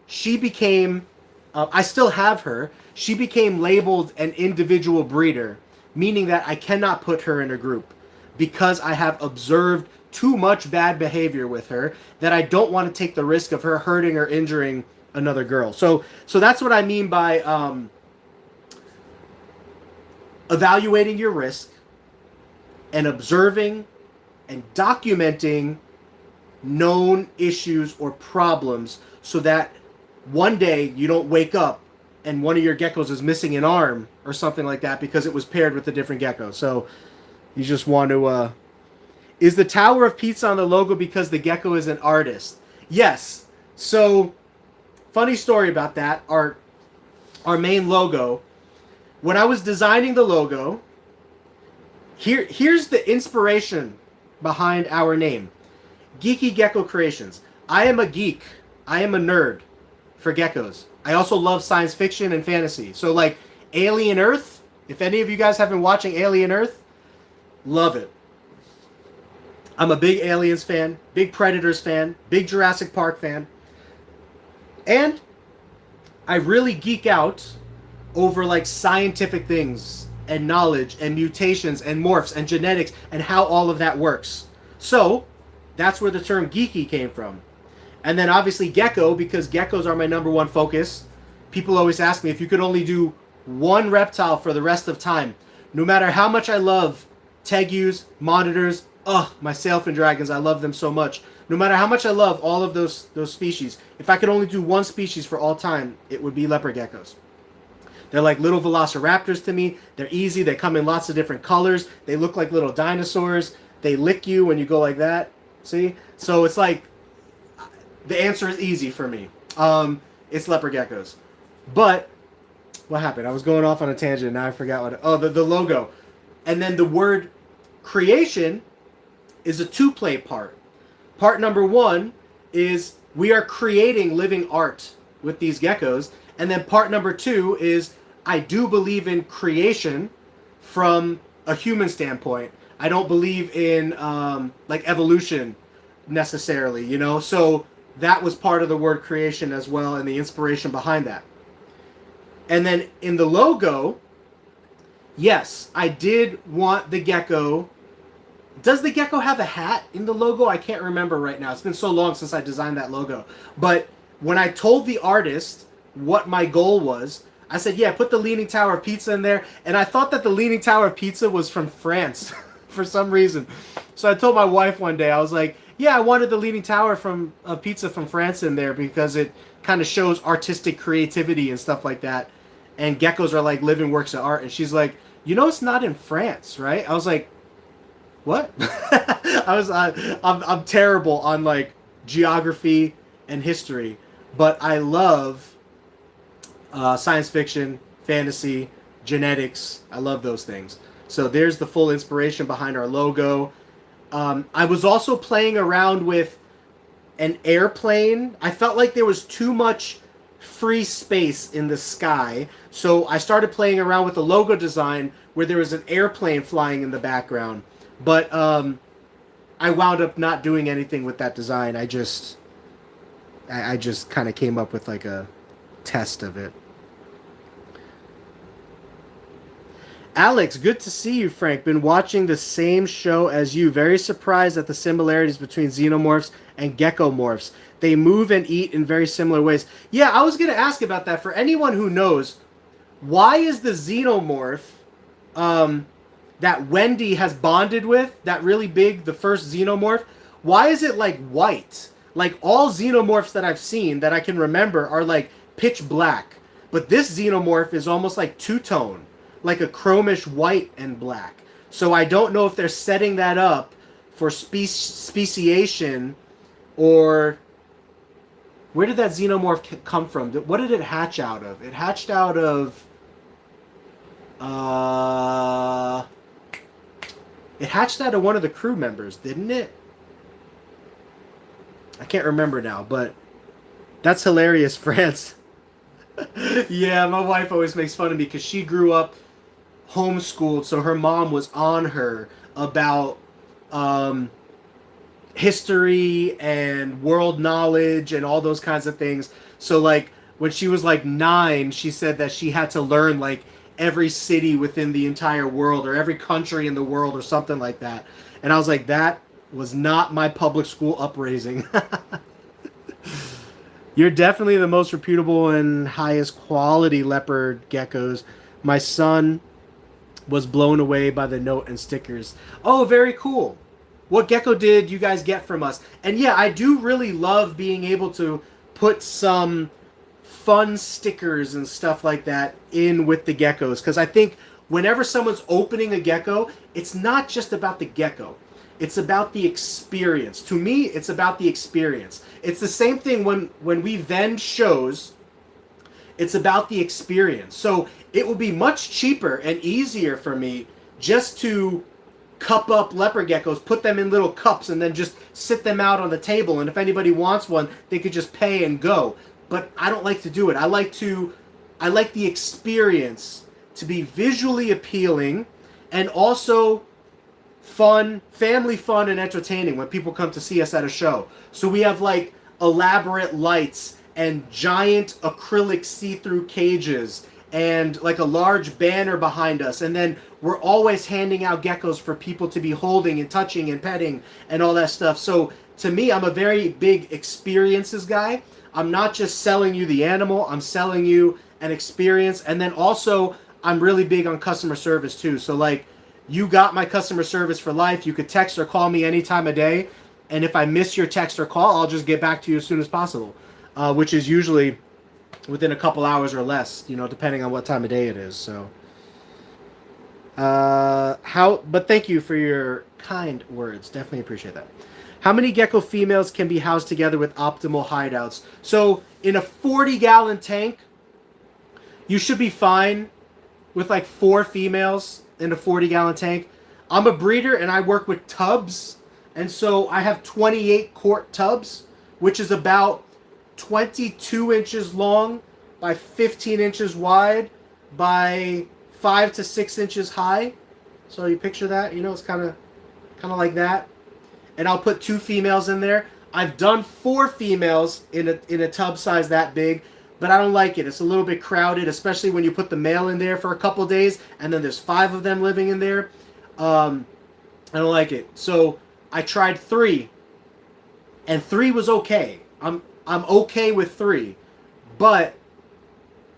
she became, I still have her, she became labeled an individual breeder, meaning that I cannot put her in a group because I have observed too much bad behavior with her that I don't want to take the risk of her hurting or injuring another girl. So that's what I mean by evaluating your risk and observing and documenting known issues or problems so that one day you don't wake up and one of your geckos is missing an arm or something like that because it was paired with a different gecko. So you just want to... Is the Tower of Pizza on the logo because the gecko is an artist? Yes. So, funny story about that. Our main logo, when I was designing the logo, here's the inspiration behind our name. Geeky Gecko Creations. I am a geek. I am a nerd for geckos. I also love science fiction and fantasy. So like Alien Earth, if any of you guys have been watching Alien Earth, love it. I'm a big Aliens fan, big Predators fan, big Jurassic Park fan. And I really geek out over like scientific things and knowledge and mutations and morphs and genetics and how all of that works. So that's where the term geeky came from. And then obviously gecko, because geckos are my number one focus. People always ask me if you could only do one reptile for the rest of time. No matter how much I love tegus, monitors, my sailfin dragons, I love them so much. No matter how much I love all of those species, if I could only do one species for all time, it would be leopard geckos. They're like little velociraptors to me. They're easy. They come in lots of different colors. They look like little dinosaurs. They lick you when you go like that. See? So it's like, the answer is easy for me. It's leopard geckos. But what happened? I was going off on a tangent and now I forgot what... the logo. And then the word creation is a two-play part. Part number one is we are creating living art with these geckos. And then part number two is I do believe in creation from a human standpoint. I don't believe in like evolution necessarily, you know? So that was part of the word creation as well and the inspiration behind that. And then in the logo, yes, I did want the gecko. Does the gecko have a hat in the logo? I can't remember right now. It's been so long since I designed that logo. But when I told the artist what my goal was, I said, yeah, put the Leaning Tower of Pizza in there. And I thought that the Leaning Tower of Pizza was from France for some reason. So I told my wife one day, I was like, yeah, I wanted the Leaning Tower of Pizza from France in there because it kind of shows artistic creativity and stuff like that. And geckos are like living works of art. And she's like, you know, it's not in France, right? I was like, what? I'm terrible on like geography and history, but I love science fiction, fantasy, genetics. I love those things. So there's the full inspiration behind our logo. I was also playing around with an airplane. I felt like there was too much free space in the sky, so I started playing around with the logo design where there was an airplane flying in the background. But I wound up not doing anything with that design. I just kind of came up with like a test of it. Alex, good to see you, Frank. Been watching the same show as you. Very surprised at the similarities between xenomorphs and geckomorphs. They move and eat in very similar ways. Yeah, I was going to ask about that. For anyone who knows, why is the xenomorph... the that Wendy has bonded with, that really big, the first xenomorph, why is it like white? Like all xenomorphs that I've seen that I can remember are like pitch black. But this xenomorph is almost like two-tone, like a chromish white and black. So I don't know if they're setting that up for speciation, or where did that xenomorph come from? What did it hatch out of? It hatched out of... It hatched out of one of the crew members, didn't it? I can't remember now, but that's hilarious, France. Yeah, my wife always makes fun of me because she grew up homeschooled, so her mom was on her about history and world knowledge and all those kinds of things. So like when she was like 9, she said that she had to learn like every city within the entire world or every country in the world or something like that. And I was like, that was not my public school upraising. You're definitely the most reputable and highest quality leopard geckos. My son was blown away by the note and stickers. Oh, very cool. What gecko did you guys get from us? And yeah, I do really love being able to put some fun stickers and stuff like that in with the geckos, because I think whenever someone's opening a gecko, it's not just about the gecko. It's about the experience. To me, it's about the experience. It's the same thing when we vend shows. It's about the experience. So it will be much cheaper and easier for me just to cup up leopard geckos, put them in little cups, and then just sit them out on the table. And if anybody wants one, they could just pay and go. But I don't like to do it. I like the experience to be visually appealing and also fun, family fun and entertaining when people come to see us at a show. So we have like elaborate lights and giant acrylic see-through cages and like a large banner behind us. And then we're always handing out geckos for people to be holding and touching and petting and all that stuff. So to me, I'm a very big experiences guy. I'm not just selling you the animal, I'm selling you an experience. And then also, I'm really big on customer service too. So like, you got my customer service for life. You could text or call me any time of day. And if I miss your text or call, I'll just get back to you as soon as possible. Which is usually within a couple hours or less, you know, depending on what time of day it is. So, but thank you for your kind words. Definitely appreciate that. How many gecko females can be housed together with optimal hideouts? So in a 40-gallon tank, you should be fine with like 4 females in a 40-gallon tank. I'm a breeder and I work with tubs. And so I have 28 quart tubs, which is about 22 inches long by 15 inches wide by 5 to 6 inches high. So you picture that, you know, it's kind of like that. And I'll put 2 females in there. I've done 4 females in a tub size that big, but I don't like it. It's a little bit crowded, especially when you put the male in there for a couple days and then there's 5 of them living in there. I don't like it. So I tried 3, and 3 was okay. I'm okay with 3, but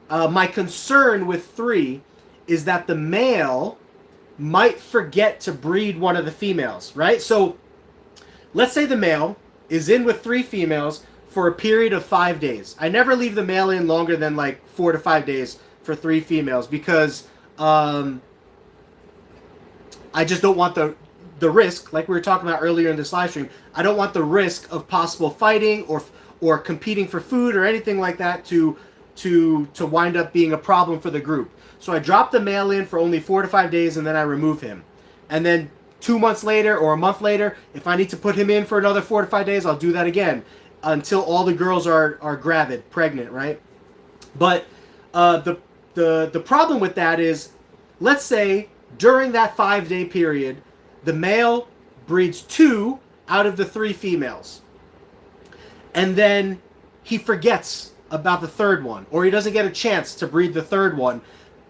my concern with 3 is that the male might forget to breed one of the females, right? So let's say the male is in with 3 females for a period of 5 days. I never leave the male in longer than like 4 to 5 days for 3 females because I just don't want the risk, like we were talking about earlier in this live stream. I don't want the risk of possible fighting or competing for food or anything like that to wind up being a problem for the group. So I drop the male in for only 4 to 5 days and then I remove him. And then 2 months later or a month later, if I need to put him in for another 4 to 5 days, I'll do that again until all the girls are gravid, pregnant, right? But the problem with that is, let's say during that 5-day period, the male breeds 2 out of the 3 females. And then he forgets about the 3rd one, or he doesn't get a chance to breed the 3rd one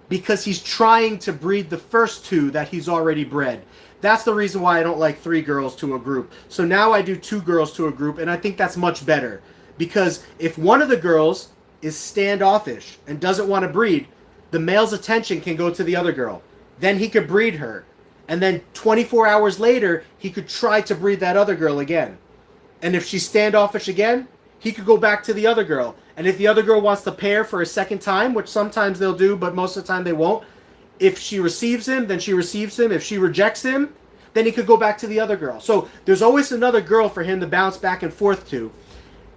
because he's trying to breed the first 2 that he's already bred. That's the reason why I don't like 3 girls to a group. So now I do 2 girls to a group, and I think that's much better. Because if one of the girls is standoffish and doesn't want to breed, the male's attention can go to the other girl. Then he could breed her. And then 24 hours later, he could try to breed that other girl again. And if she's standoffish again, he could go back to the other girl. And if the other girl wants to pair for a second time, which sometimes they'll do, but most of the time they won't, if she receives him, then she receives him. If she rejects him, then he could go back to the other girl. So there's always another girl for him to bounce back and forth to.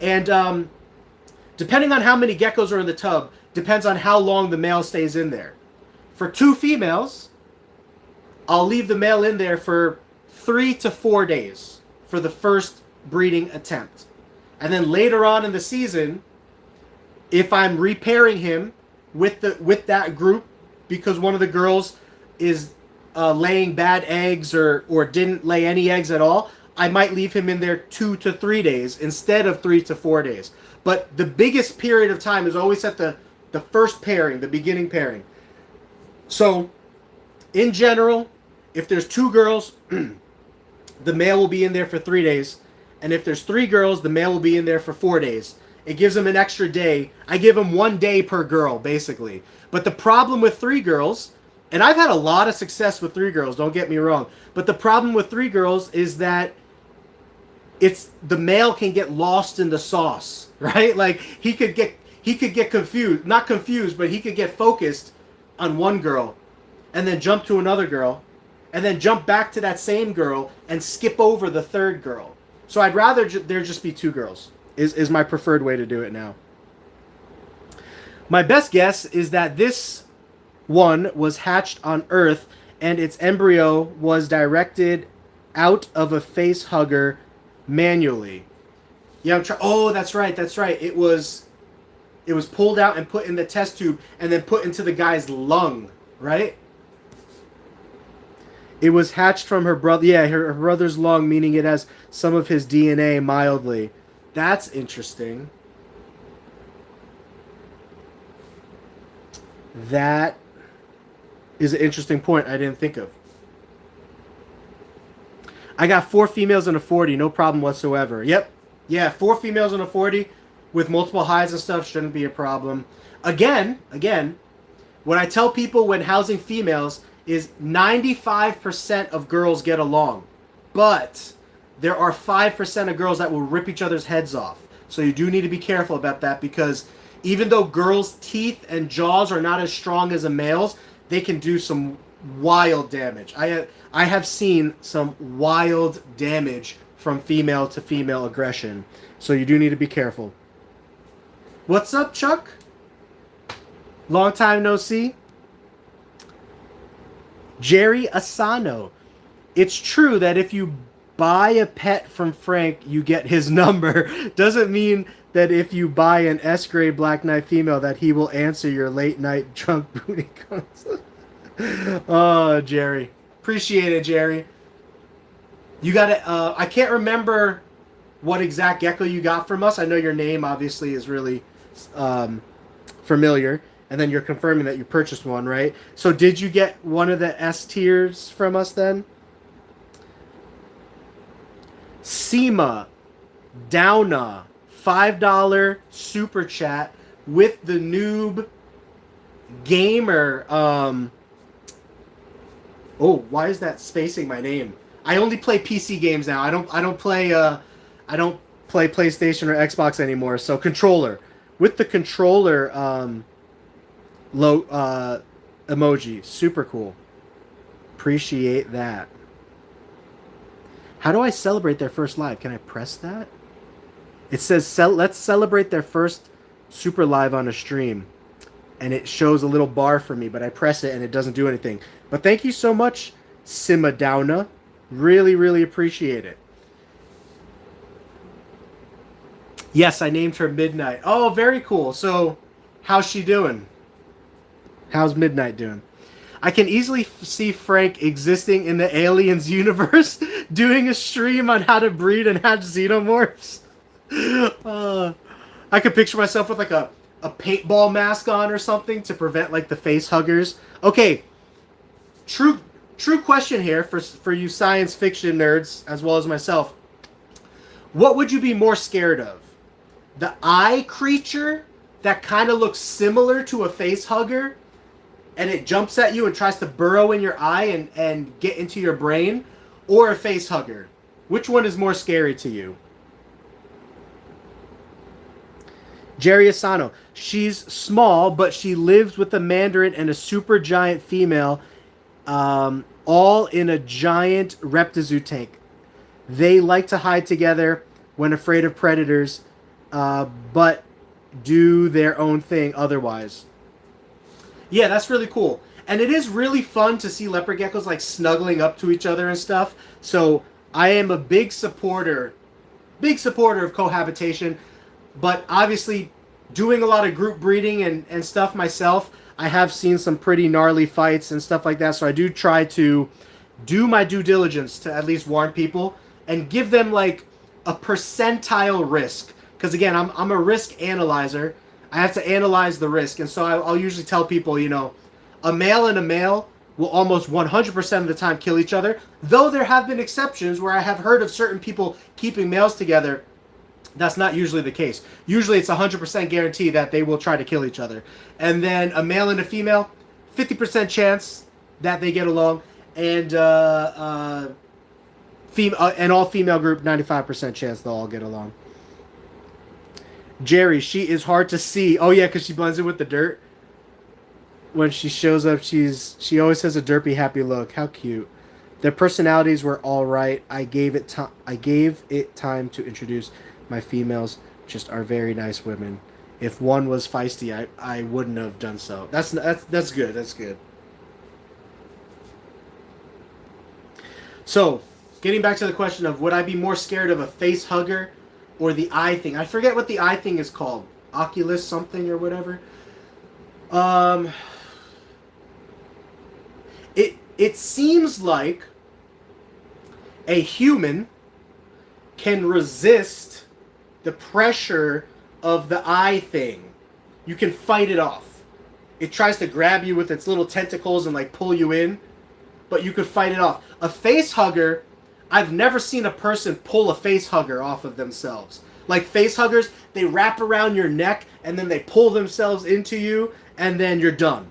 And depending on how many geckos are in the tub, depends on how long the male stays in there. For 2 females, I'll leave the male in there for 3 to 4 days for the first breeding attempt. And then later on in the season, if I'm repairing him with that group because one of the girls is laying bad eggs or didn't lay any eggs at all, I might leave him in there 2 to 3 days instead of 3 to 4 days. But the biggest period of time is always at the first pairing, the beginning pairing. So, in general, if there's 2 girls, the male will be in there for 3 days. And if there's 3 girls, the male will be in there for 4 days. It gives them an extra day. I give them 1 day per girl, basically. But the problem with 3 girls, and I've had a lot of success with 3 girls, don't get me wrong. But the problem with 3 girls is that the male can get lost in the sauce, right? Like he could get confused, not confused, but he could get focused on one girl and then jump to another girl and then jump back to that same girl and skip over the third girl. So I'd rather there just be 2 girls is my preferred way to do it now. My best guess is that this one was hatched on Earth and its embryo was directed out of a face hugger manually. Yeah, oh, that's right. It was pulled out and put in the test tube and then put into the guy's lung, right? It was hatched from her brother. Yeah, her brother's lung, meaning it has some of his DNA mildly. That's interesting. That is an interesting point I didn't think of. I got 4 females and a 40, no problem whatsoever. Yep. Yeah, 4 females and a 40 with multiple hides and stuff shouldn't be a problem. Again, what I tell people when housing females is 95% of girls get along. But there are 5% of girls that will rip each other's heads off. So you do need to be careful about that because even though girls' teeth and jaws are not as strong as a male's, they can do some wild damage. I have seen some wild damage from female to female aggression. So you do need to be careful. What's up, Chuck? Long time no see. Jerry Asano. It's true that if you buy a pet from Frank, you get his number. Doesn't mean that if you buy an S-grade Black Knight female that he will answer your late night drunk booty calls. Oh, Jerry. Appreciate it, Jerry. You got it. I can't remember what exact gecko you got from us. I know your name obviously is really familiar. And then you're confirming that you purchased one, right? So did you get one of the S tiers from us then? Seema Downa, $5 super chat with the noob gamer. Oh, why is that spacing my name? I only play PC games now. I don't play PlayStation or Xbox anymore. So controller. With the controller emoji. Super cool. Appreciate that. How do I celebrate their first live? Can I press that? It says, let's celebrate their first super live on a stream. And it shows a little bar for me, but I press it and it doesn't do anything. But thank you so much, Simadowna. Really, really appreciate it. Yes, I named her Midnight. Oh, very cool. So, how's she doing? How's Midnight doing? I can easily see Frank existing in the Aliens universe, doing a stream on how to breed and hatch xenomorphs. I could picture myself with like a paintball mask on or something to prevent like the face huggers. Okay, true question here for you science fiction nerds as well as myself. What would you be more scared of? The eye creature that kind of looks similar to a face hugger and it jumps at you and tries to burrow in your eye and get into your brain, or a face hugger? Which one is more scary to you? Jerry Asano. She's small, but she lives with a mandarin and a super giant female, all in a giant Reptizoo tank. They like to hide together when afraid of predators, but do their own thing otherwise. Yeah, that's really cool. And it is really fun to see leopard geckos like snuggling up to each other and stuff. So I am a big supporter of cohabitation. But obviously, doing a lot of group breeding and stuff myself, I have seen some pretty gnarly fights and stuff like that. So I do try to do my due diligence to at least warn people and give them like a percentile risk. Because again, I'm a risk analyzer. I have to analyze the risk. And so I'll usually tell people, you know, a male and a male will almost 100% of the time kill each other. Though there have been exceptions where I have heard of certain people keeping males together. That's not usually the case. Usually it's 100% guarantee that they will try to kill each other. And then a male and a female, 50% chance that they get along. And an all-female group, 95% chance they'll all get along. Jerry, she is hard to see. Oh, yeah, because she blends in with the dirt. When she shows up, she always has a derpy, happy look. How cute. Their personalities were all right. I gave it time to introduce. My females just are very nice women. If one was feisty, I wouldn't have done so. That's good. That's good. So, getting back to the question of would I be more scared of a face hugger or the eye thing? I forget what the eye thing is called. Oculus something or whatever. It seems like a human can resist the pressure of the eye thing. You can fight it off. It tries to grab you with its little tentacles and like pull you in, but you could fight it off. A face hugger, I've never seen a person pull a face hugger off of themselves. Like face huggers, they wrap around your neck and then they pull themselves into you and then you're done.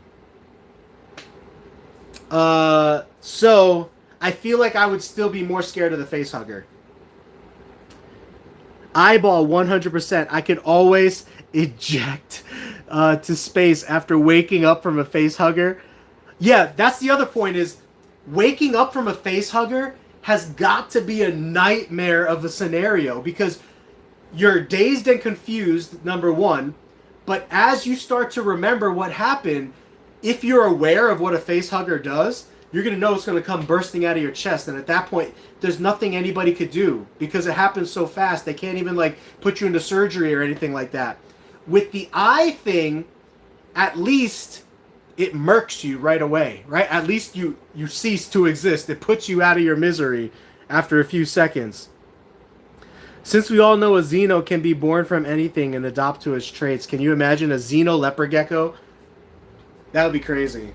So I feel like I would still be more scared of the face hugger. Eyeball 100%. I could always eject to space after waking up from a face hugger. Yeah, that's the other point is waking up from a face hugger has got to be a nightmare of a scenario because you're dazed and confused, number one, but as you start to remember what happened, if you're aware of what a face hugger does, you're going to know it's going to come bursting out of your chest. And at that point, there's nothing anybody could do because it happens so fast. They can't even like put you into surgery or anything like that. With the eye thing, at least it murks you right away, right? At least you cease to exist. It puts you out of your misery after a few seconds. Since we all know a Xeno can be born from anything and adopt to its traits, can you imagine a Xeno leopard gecko? That would be crazy.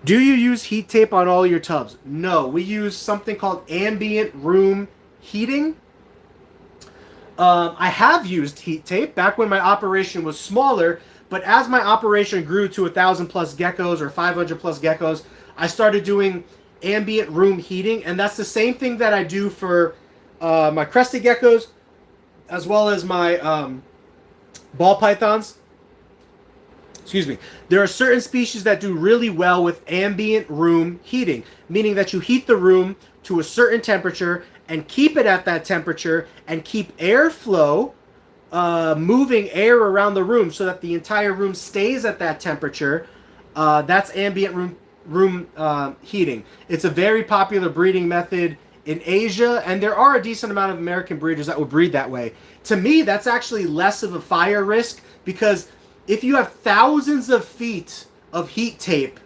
Do you use heat tape on all your tubs? No, we use something called ambient room heating. I have used heat tape back when my operation was smaller, but as my operation grew to 1,000 plus geckos or 500 plus geckos, I started doing ambient room heating, and that's the same thing that I do for my crested geckos as well as my ball pythons. Excuse me. There are certain species that do really well with ambient room heating, meaning that you heat the room to a certain temperature and keep it at that temperature and keep airflow, moving air around the room so that the entire room stays at that temperature. That's ambient room heating. It's a very popular breeding method in Asia, and there are a decent amount of American breeders that will breed that way. To me, that's actually less of a fire risk because if you have thousands of feet of heat tape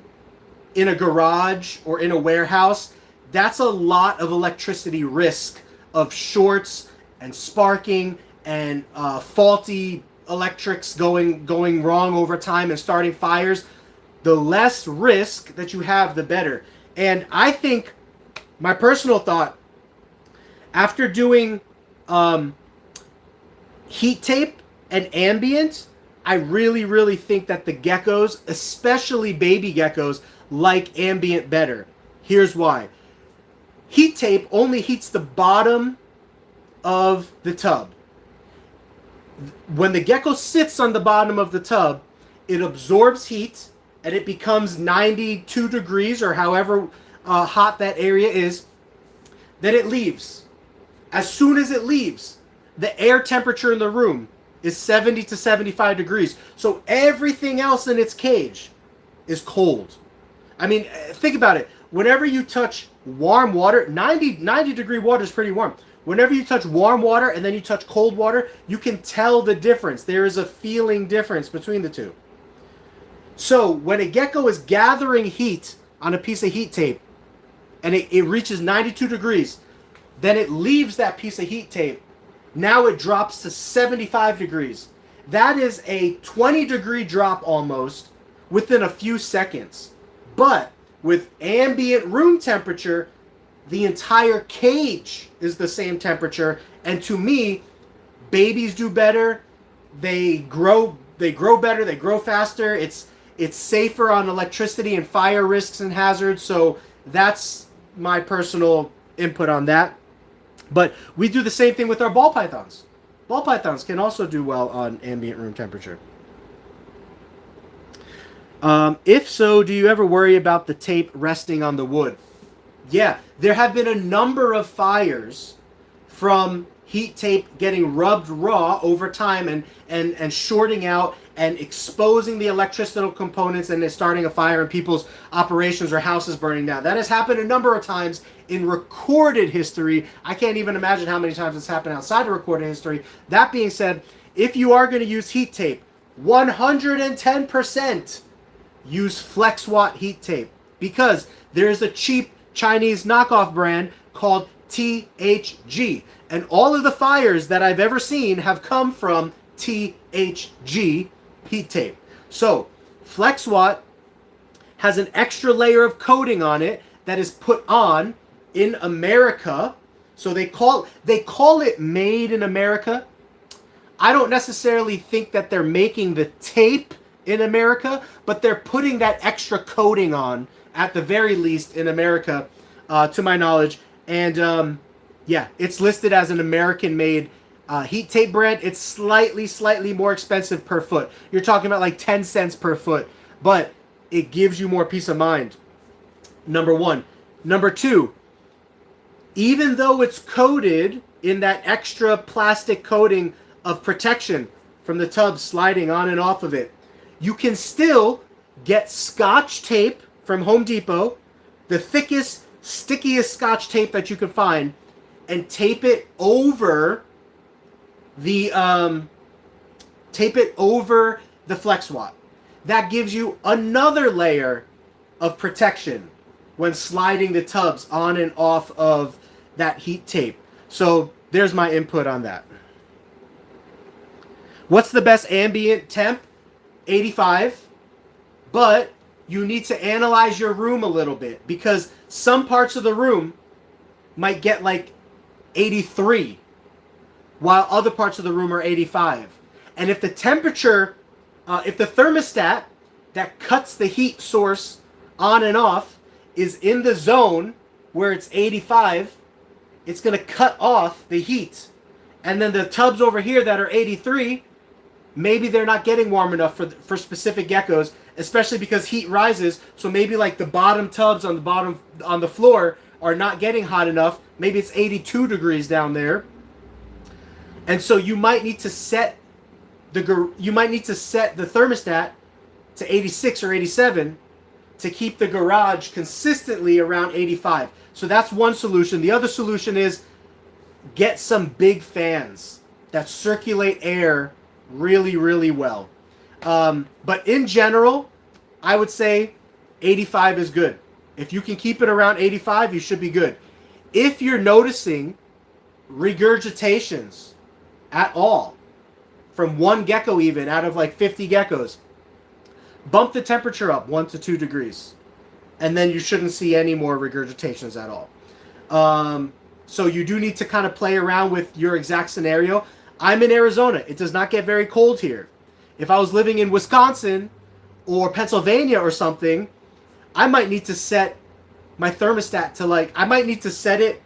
in a garage or in a warehouse, that's a lot of electricity risk of shorts and sparking and faulty electrics going wrong over time and starting fires. The less risk that you have, the better. And I think, my personal thought, after doing heat tape and ambient, I really, really think that the geckos, especially baby geckos, like ambient better. Here's why. Heat tape only heats the bottom of the tub. When the gecko sits on the bottom of the tub, it absorbs heat and it becomes 92 degrees or however hot that area is. Then it leaves. As soon as it leaves, the air temperature in the room is 70 to 75 degrees. So everything else in its cage is cold. I mean, think about it. Whenever you touch warm water, 90 degree water is pretty warm. Whenever you touch warm water and then you touch cold water, you can tell the difference. There is a feeling difference between the two. So when a gecko is gathering heat on a piece of heat tape and it reaches 92 degrees, then it leaves that piece of heat tape. Now it drops to 75 degrees. That is a 20 degree drop almost within a few seconds. But with ambient room temperature, the entire cage is the same temperature. And to me, babies do better. They grow better. They grow faster. It's safer on electricity and fire risks and hazards. So that's my personal input on that. But we do the same thing with our ball pythons. Ball pythons can also do well on ambient room temperature. If so, do you ever worry about the tape resting on the wood? Yeah, there have been a number of fires from heat tape getting rubbed raw over time and shorting out and exposing the electrical components and starting a fire in people's operations or houses burning down. That has happened a number of times in recorded history. I can't even imagine how many times it's happened outside of recorded history. That being said, if you are going to use heat tape, 110% use Flex Watt heat tape, because there's a cheap Chinese knockoff brand called THG. And all of the fires that I've ever seen have come from THG heat tape. So Flex Watt has an extra layer of coating on it that is put on in America. So they call it made in America. I don't necessarily think that they're making the tape in America, but they're putting that extra coating on at the very least in America, to my knowledge. And yeah, it's listed as an American-made heat tape brand. It's slightly more expensive per foot. You're talking about like 10 cents per foot, but it gives you more peace of mind. Number one. Number two, even though it's coated in that extra plastic coating of protection from the tub sliding on and off of it, you can still get Scotch tape from Home Depot, the thickest, stickiest Scotch tape that you can find, and tape it over the Flex Watt. That gives you another layer of protection when sliding the tubs on and off of that heat tape. So there's my input on that. What's the best ambient temp? 85. But you need to analyze your room a little bit, because some parts of the room might get like 83 while other parts of the room are 85. And if the temperature, if the thermostat that cuts the heat source on and off is in the zone where it's 85, it's going to cut off the heat. And then the tubs over here that are 83, maybe they're not getting warm enough for specific geckos, especially because heat rises. So maybe like the bottom tubs on the floor are not getting hot enough. Maybe it's 82 degrees down there. And so you might need to set the thermostat to 86 or 87 to keep the garage consistently around 85. So that's one solution. The other solution is get some big fans that circulate air really, really well. But in general, I would say 85 is good. If you can keep it around 85, you should be good. If you're noticing regurgitations at all, from one gecko even, out of like 50 geckos, bump the temperature up 1 to 2 degrees. And then you shouldn't see any more regurgitations at all. So you do need to kind of play around with your exact scenario. I'm in Arizona. It does not get very cold here. If I was living in Wisconsin or Pennsylvania or something, I might need to set my thermostat to I might need to set it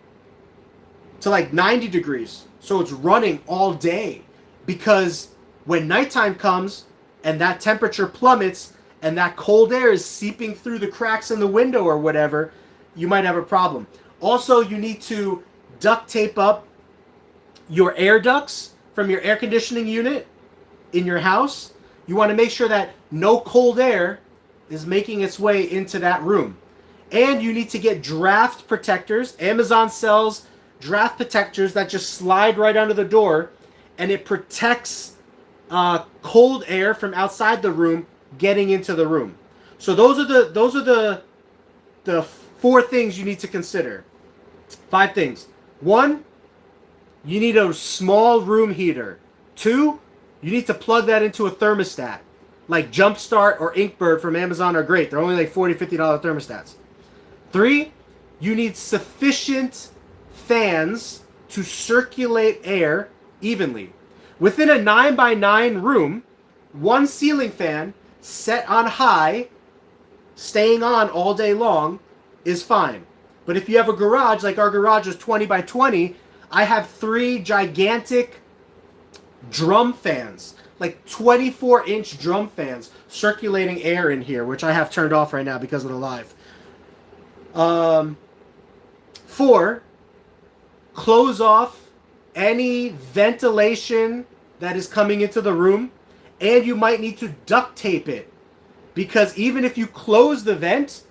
to 90 degrees. So it's running all day. Because when nighttime comes and that temperature plummets and that cold air is seeping through the cracks in the window or whatever, you might have a problem. Also, you need to duct tape up your air ducts from your air conditioning unit in your house. You want to make sure that no cold air is making its way into that room. And you need to get draft protectors. Amazon sells draft protectors that just slide right under the door, and it protects cold air from outside the room getting into the room. So those are the 4 things you need to consider. 5 things. 1, you need a small room heater. 2, you need to plug that into a thermostat. Like Jumpstart or Inkbird from Amazon are great. They're only like $40, $50 thermostats. 3, you need sufficient fans to circulate air evenly. Within a 9x9 room, 1 ceiling fan set on high, staying on all day long, is fine. But if you have a garage, like our garage is 20x20, I have 3 gigantic drum fans, like 24-inch drum fans circulating air in here, which I have turned off right now because of the live. 4, close off any ventilation that is coming into the room, and you might need to duct tape it, because even if you close the vent,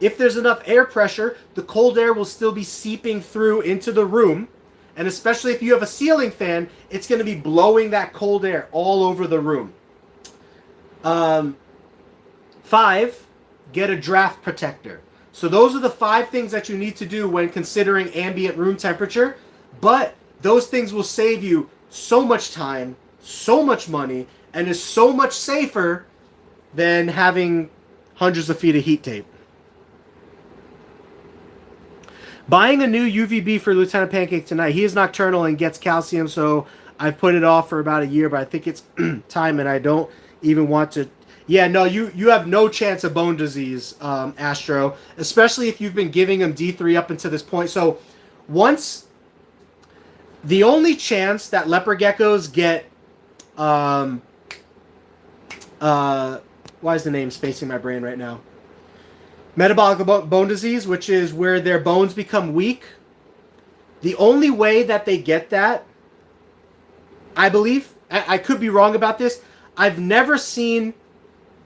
if there's enough air pressure, the cold air will still be seeping through into the room. And especially if you have a ceiling fan, it's going to be blowing that cold air all over the room. 5, get a draft protector. So those are the 5 things that you need to do when considering ambient room temperature. But those things will save you so much time, so much money, and is so much safer than having hundreds of feet of heat tape. Buying a new UVB for Lieutenant Pancake tonight. He is nocturnal and gets calcium, so I've put it off for about a year, but I think it's time, and I don't even want to. Yeah, no, you have no chance of bone disease, Astro, especially if you've been giving him D3 up until this point. So once, the only chance that leopard geckos get, why is the name spacing my brain right now? Metabolic bone disease, which is where their bones become weak. The only way that they get that, I believe, I could be wrong about this, I've never seen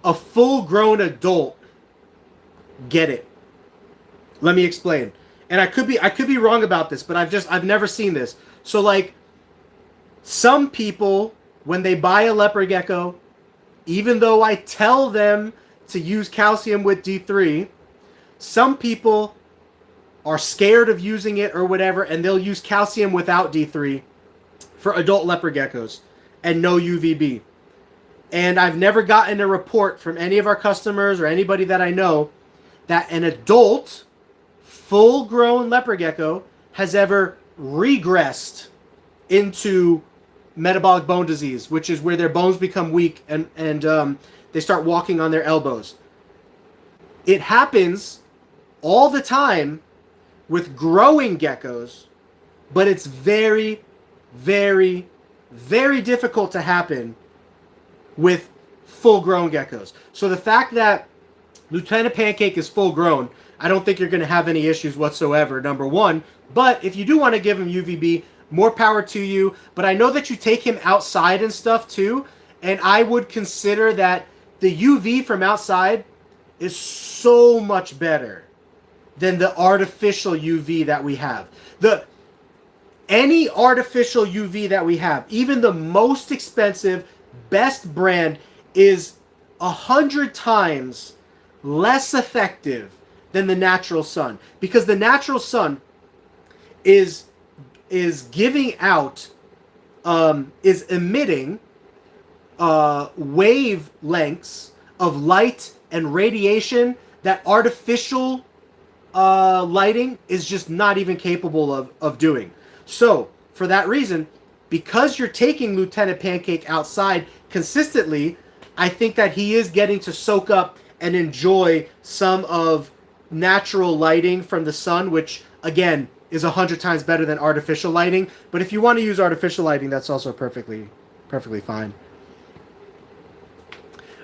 a full-grown adult get it. Let me explain. And I could be wrong about this, but I've never seen this. So like, some people, when they buy a leopard gecko, even though I tell them to use calcium with D3, some people are scared of using it or whatever, and they'll use calcium without D3 for adult leopard geckos and no UVB. And I've never gotten a report from any of our customers or anybody that I know that an adult, full-grown leopard gecko has ever regressed into metabolic bone disease, which is where their bones become weak and they start walking on their elbows. It happens all the time with growing geckos, but it's very, very, very difficult to happen with full-grown geckos. So the fact that Lieutenant Pancake is full-grown, I don't think you're going to have any issues whatsoever, number one. But if you do want to give him UVB, more power to you. But I know that you take him outside and stuff too, and I would consider that the UV from outside is so much better than the artificial UV that we have. Any artificial UV that we have, even the most expensive, best brand, is 100 times less effective than the natural sun, because the natural sun is giving out, is emitting wavelengths of light and radiation that artificial lighting is just not even capable of doing. So for that reason, because you're taking Lieutenant Pancake outside consistently, I think that he is getting to soak up and enjoy some of natural lighting from the sun, which, again, is 100 times better than artificial lighting. But if you want to use artificial lighting, that's also perfectly fine.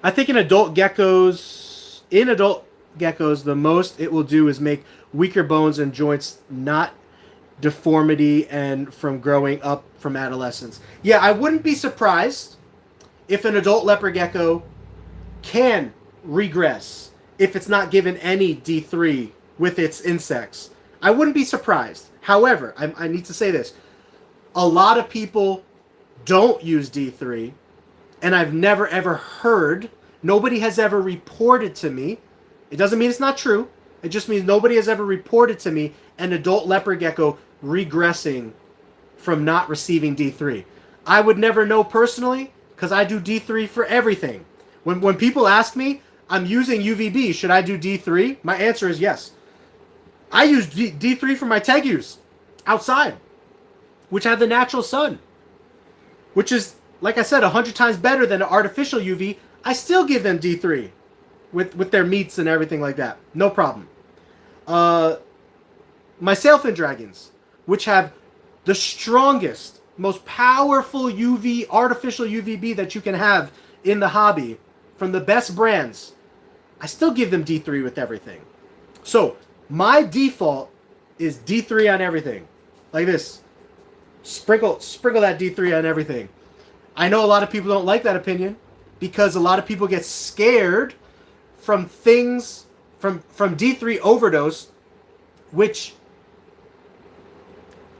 I think in adult geckos, the most it will do is make weaker bones and joints, not deformity and from growing up from adolescence. Yeah, I wouldn't be surprised if an adult leopard gecko can regress if it's not given any D3 with its insects. I wouldn't be surprised. However, I need to say this. A lot of people don't use D3, and I've never ever heard, nobody has ever reported to me. It doesn't mean it's not true. It just means nobody has ever reported to me an adult leopard gecko regressing from not receiving D3. I would never know personally because I do D3 for everything. When people ask me, I'm using UVB, should I do D3? My answer is yes. I use D3 for my Tegus outside, which have the natural sun, which is, like I said, 100 times better than an artificial UV. I still give them D3 with their meats and everything like that. No problem. My sailfin dragons, which have the strongest, most powerful UV, artificial UVB that you can have in the hobby, from the best brands, I still give them D3 with everything. So my default is D3 on everything, like this. Sprinkle that D3 on everything. I know a lot of people don't like that opinion because a lot of people get scared from things from D3 overdose, which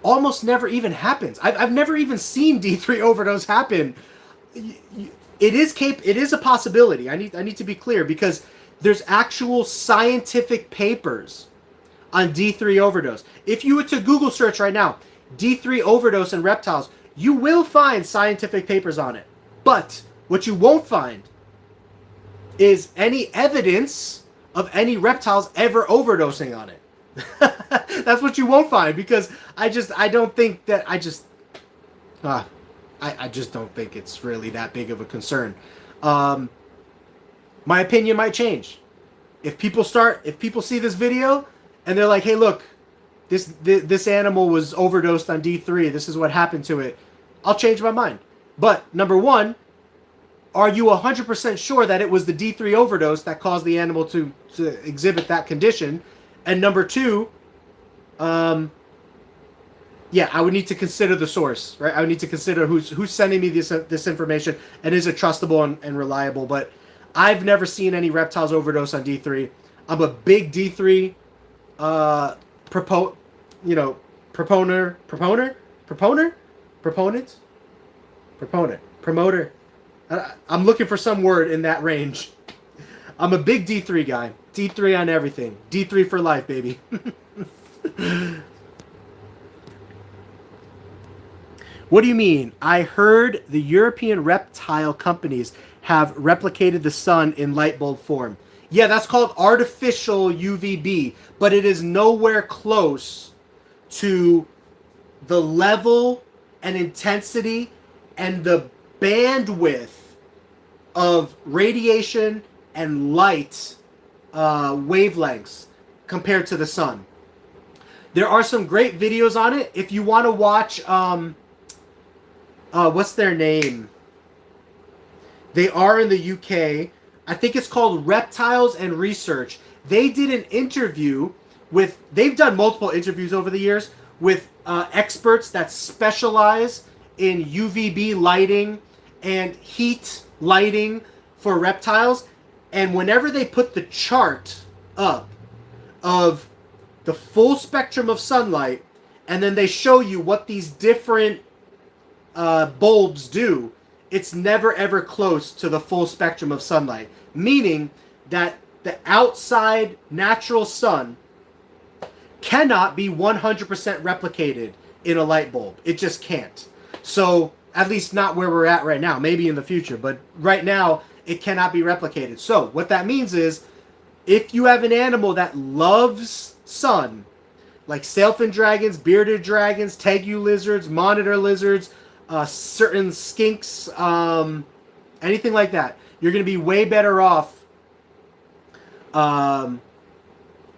almost never even happens. I've never even seen D3 overdose happen. It is a possibility. I need to be clear because there's actual scientific papers on D3 overdose. If you were to Google search right now, D3 overdose in reptiles, you will find scientific papers on it. But what you won't find is any evidence of any reptiles ever overdosing on it. That's what you won't find because I just don't think it's really that big of a concern. My opinion might change. If people see this video and they're like, hey, look, this animal was overdosed on D3. This is what happened to it. I'll change my mind. But number one, are you 100% sure that it was the D3 overdose that caused the animal to exhibit that condition? And number two, I would need to consider the source, right? I would need to consider who's sending me this information and is it trustable and reliable. But I've never seen any reptiles overdose on D3. I'm a big D3 promoter. I'm looking for some word in that range. I'm a big D3 guy. D3 on everything. D3 for life, baby. What do you mean? I heard the European reptile companies have replicated the sun in light bulb form. Yeah, that's called artificial UVB, but it is nowhere close to the level and intensity and the bandwidth of radiation and light wavelengths compared to the sun. There are some great videos on it. If you want to watch, what's their name? They are in the UK. I think it's called Reptiles and Research. They did an interview they've done multiple interviews over the years with experts that specialize in UVB lighting and heat lighting for reptiles. And whenever they put the chart up of the full spectrum of sunlight, and then they show you what these different bulbs do, it's never ever close to the full spectrum of sunlight. Meaning that the outside natural sun cannot be 100% replicated in a light bulb. It just can't. So, at least not where we're at right now. Maybe in the future. But right now, it cannot be replicated. So, what that means is, if you have an animal that loves sun, like sailfin dragons, bearded dragons, tegu lizards, monitor lizards, certain skinks, anything like that. You're going to be way better off. Well,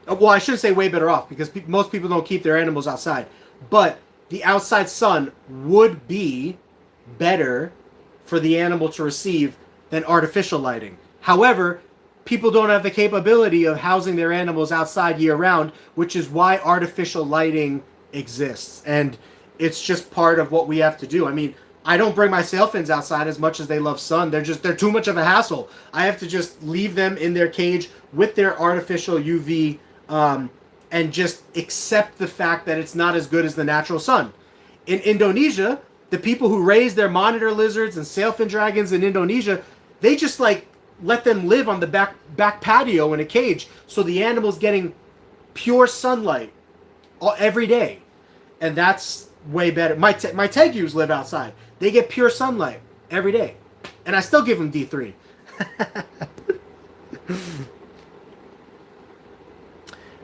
I shouldn't say way better off because most people don't keep their animals outside. But the outside sun would be better for the animal to receive than artificial lighting. However, people don't have the capability of housing their animals outside year-round, which is why artificial lighting exists. And it's just part of what we have to do. I mean, I don't bring my sailfins outside as much as they love sun. They're too much of a hassle. I have to just leave them in their cage with their artificial UV and just accept the fact that it's not as good as the natural sun. In Indonesia, the people who raise their monitor lizards and sailfin dragons in Indonesia, they just like let them live on the back patio in a cage, so the animal's getting pure sunlight every day, and that's way better. My Tegus live outside; they get pure sunlight every day, and I still give them D3.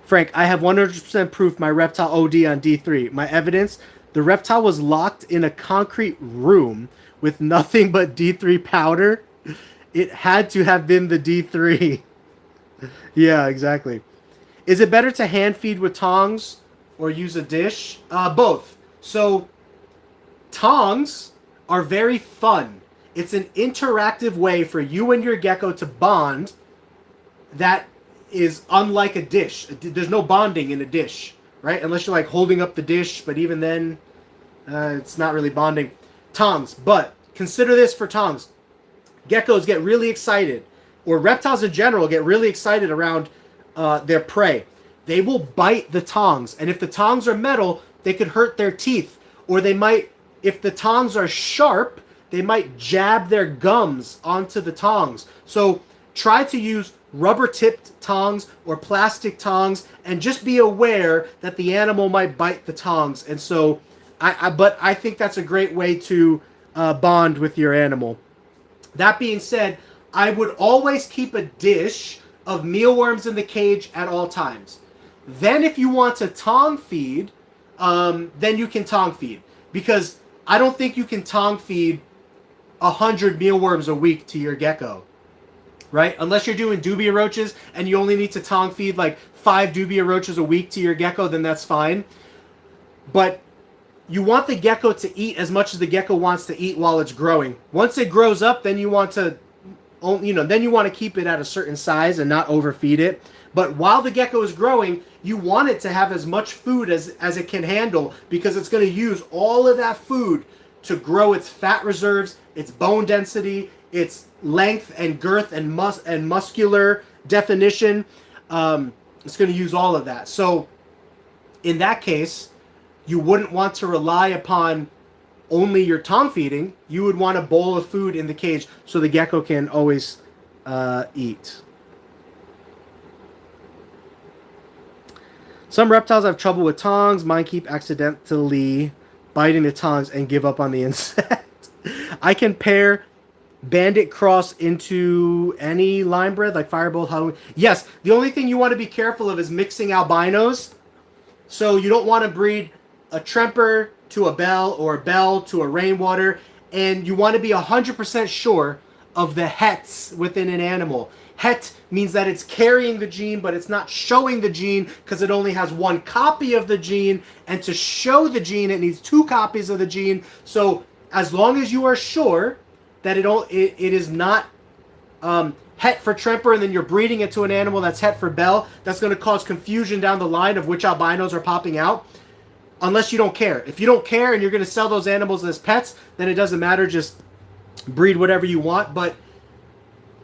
Frank, I have 100% proof my reptile OD on D3. My evidence: the reptile was locked in a concrete room with nothing but D3 powder. It had to have been the D3. Yeah, exactly. Is it better to hand feed with tongs or use a dish? Both. So, tongs are very fun. It's an interactive way for you and your gecko to bond that is unlike a dish. There's no bonding in a dish, right? Unless you're like holding up the dish, but even then, it's not really bonding. Tongs. But consider this for tongs. Geckos get really excited, or reptiles in general get really excited around their prey. They will bite the tongs, and if the tongs are metal, they could hurt their teeth, or they might, if the tongs are sharp, they might jab their gums onto the tongs. So try to use rubber-tipped tongs or plastic tongs, and just be aware that the animal might bite the tongs. And so, but I think that's a great way to bond with your animal. That being said, I would always keep a dish of mealworms in the cage at all times. Then if you want to tong feed, then you can tong feed. Because I don't think you can tong feed 100 mealworms a week to your gecko. Right? Unless you're doing dubia roaches and you only need to tong feed like 5 dubia roaches a week to your gecko, then that's fine. But you want the gecko to eat as much as the gecko wants to eat while it's growing. Once it grows up, then you want to, then you want to keep it at a certain size and not overfeed it. But while the gecko is growing, you want it to have as much food as it can handle, because it's going to use all of that food to grow its fat reserves, its bone density, its length and girth and muscular definition. It's going to use all of that. So in that case, you wouldn't want to rely upon only your tong feeding. You would want a bowl of food in the cage so the gecko can always eat. Some reptiles have trouble with tongs. Mine keep accidentally biting the tongs and give up on the insect. I can pair bandit cross into any line bred, like Firebolt, Halloween. Yes, the only thing you want to be careful of is mixing albinos. So you don't want to breed a Tremper to a Bell, or a Bell to a Rainwater, and you want to be 100% sure of the hets within an animal. Het means that it's carrying the gene, but it's not showing the gene because it only has one copy of the gene, and to show the gene, it needs 2 copies of the gene. So as long as you are sure that it is not het for Tremper, and then you're breeding it to an animal that's het for Bell, that's going to cause confusion down the line of which albinos are popping out. Unless you don't care. If you don't care and you're going to sell those animals as pets, then it doesn't matter. Just breed whatever you want. But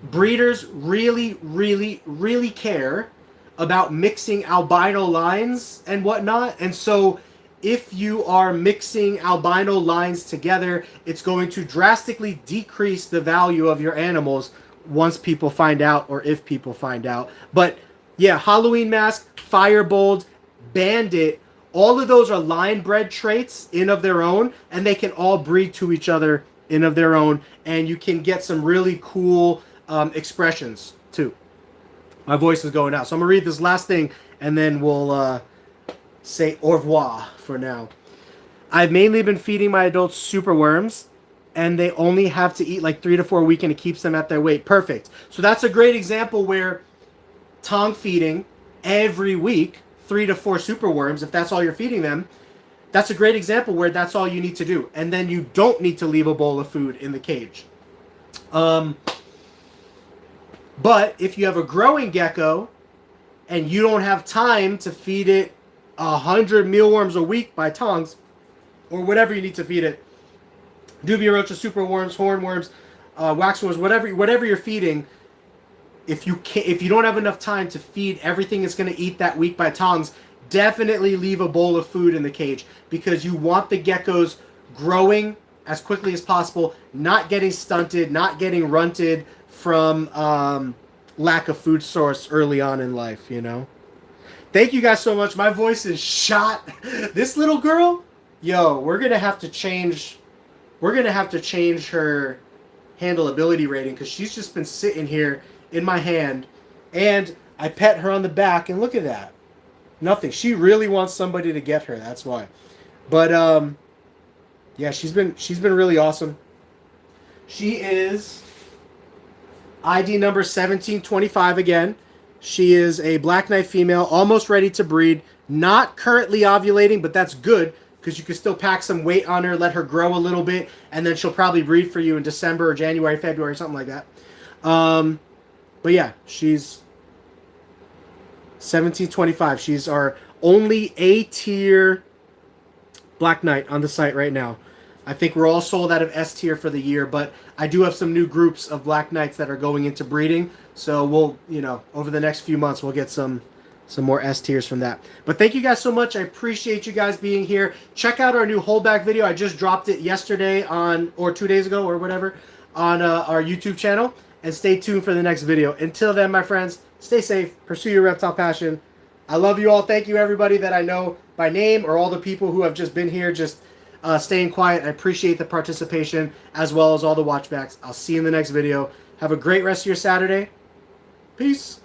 breeders really, really, really care about mixing albino lines and whatnot. And so if you are mixing albino lines together, it's going to drastically decrease the value of your animals once people find out, or if people find out. But yeah, Halloween Mask, Firebolt, Bandit, all of those are line bred traits in of their own, and they can all breed to each other in of their own, and you can get some really cool expressions too. My voice is going out, so I'm gonna read this last thing, and then we'll say au revoir for now. I've mainly been feeding my adults super worms, and they only have to eat like 3 to 4 a week, and it keeps them at their weight. Perfect. So that's a great example where tong feeding every week, 3 to 4 super worms, if that's all you're feeding them, that's a great example where that's all you need to do. And then you don't need to leave a bowl of food in the cage. But if you have a growing gecko and you don't have time to feed it 100 mealworms a week by tongs, or whatever you need to feed it, dubia rocha, super worms, hornworms, waxworms, whatever you're feeding, if you don't have enough time to feed everything it's going to eat that week by tongs, definitely leave a bowl of food in the cage, because you want the geckos growing as quickly as possible, not getting stunted, not getting runted from lack of food source early on in life, you know. Thank you guys so much. My voice is shot. This little girl, yo, we're gonna have to change her handleability rating, because she's just been sitting here in my hand, and I pet her on the back, and look at that. Nothing. She really wants somebody to get her. That's why. But yeah, she's been really awesome. She is ID number 1725 again. She is a black knife female, almost ready to breed. Not currently ovulating, but that's good, because you can still pack some weight on her, let her grow a little bit, and then she'll probably breed for you in December or January, February, something like that. But yeah, she's 1725. She's our only A-tier Black Knight on the site right now. I think we're all sold out of S-tier for the year, but I do have some new groups of Black Knights that are going into breeding. So we'll, over the next few months, we'll get some more S-tiers from that. But thank you guys so much. I appreciate you guys being here. Check out our new holdback video. I just dropped it yesterday or 2 days ago or whatever on our YouTube channel. And stay tuned for the next video. Until then, my friends, stay safe. Pursue your reptile passion. I love you all. Thank you, everybody that I know by name, or all the people who have just been here just staying quiet. I appreciate the participation, as well as all the watchbacks. I'll see you in the next video. Have a great rest of your Saturday. Peace.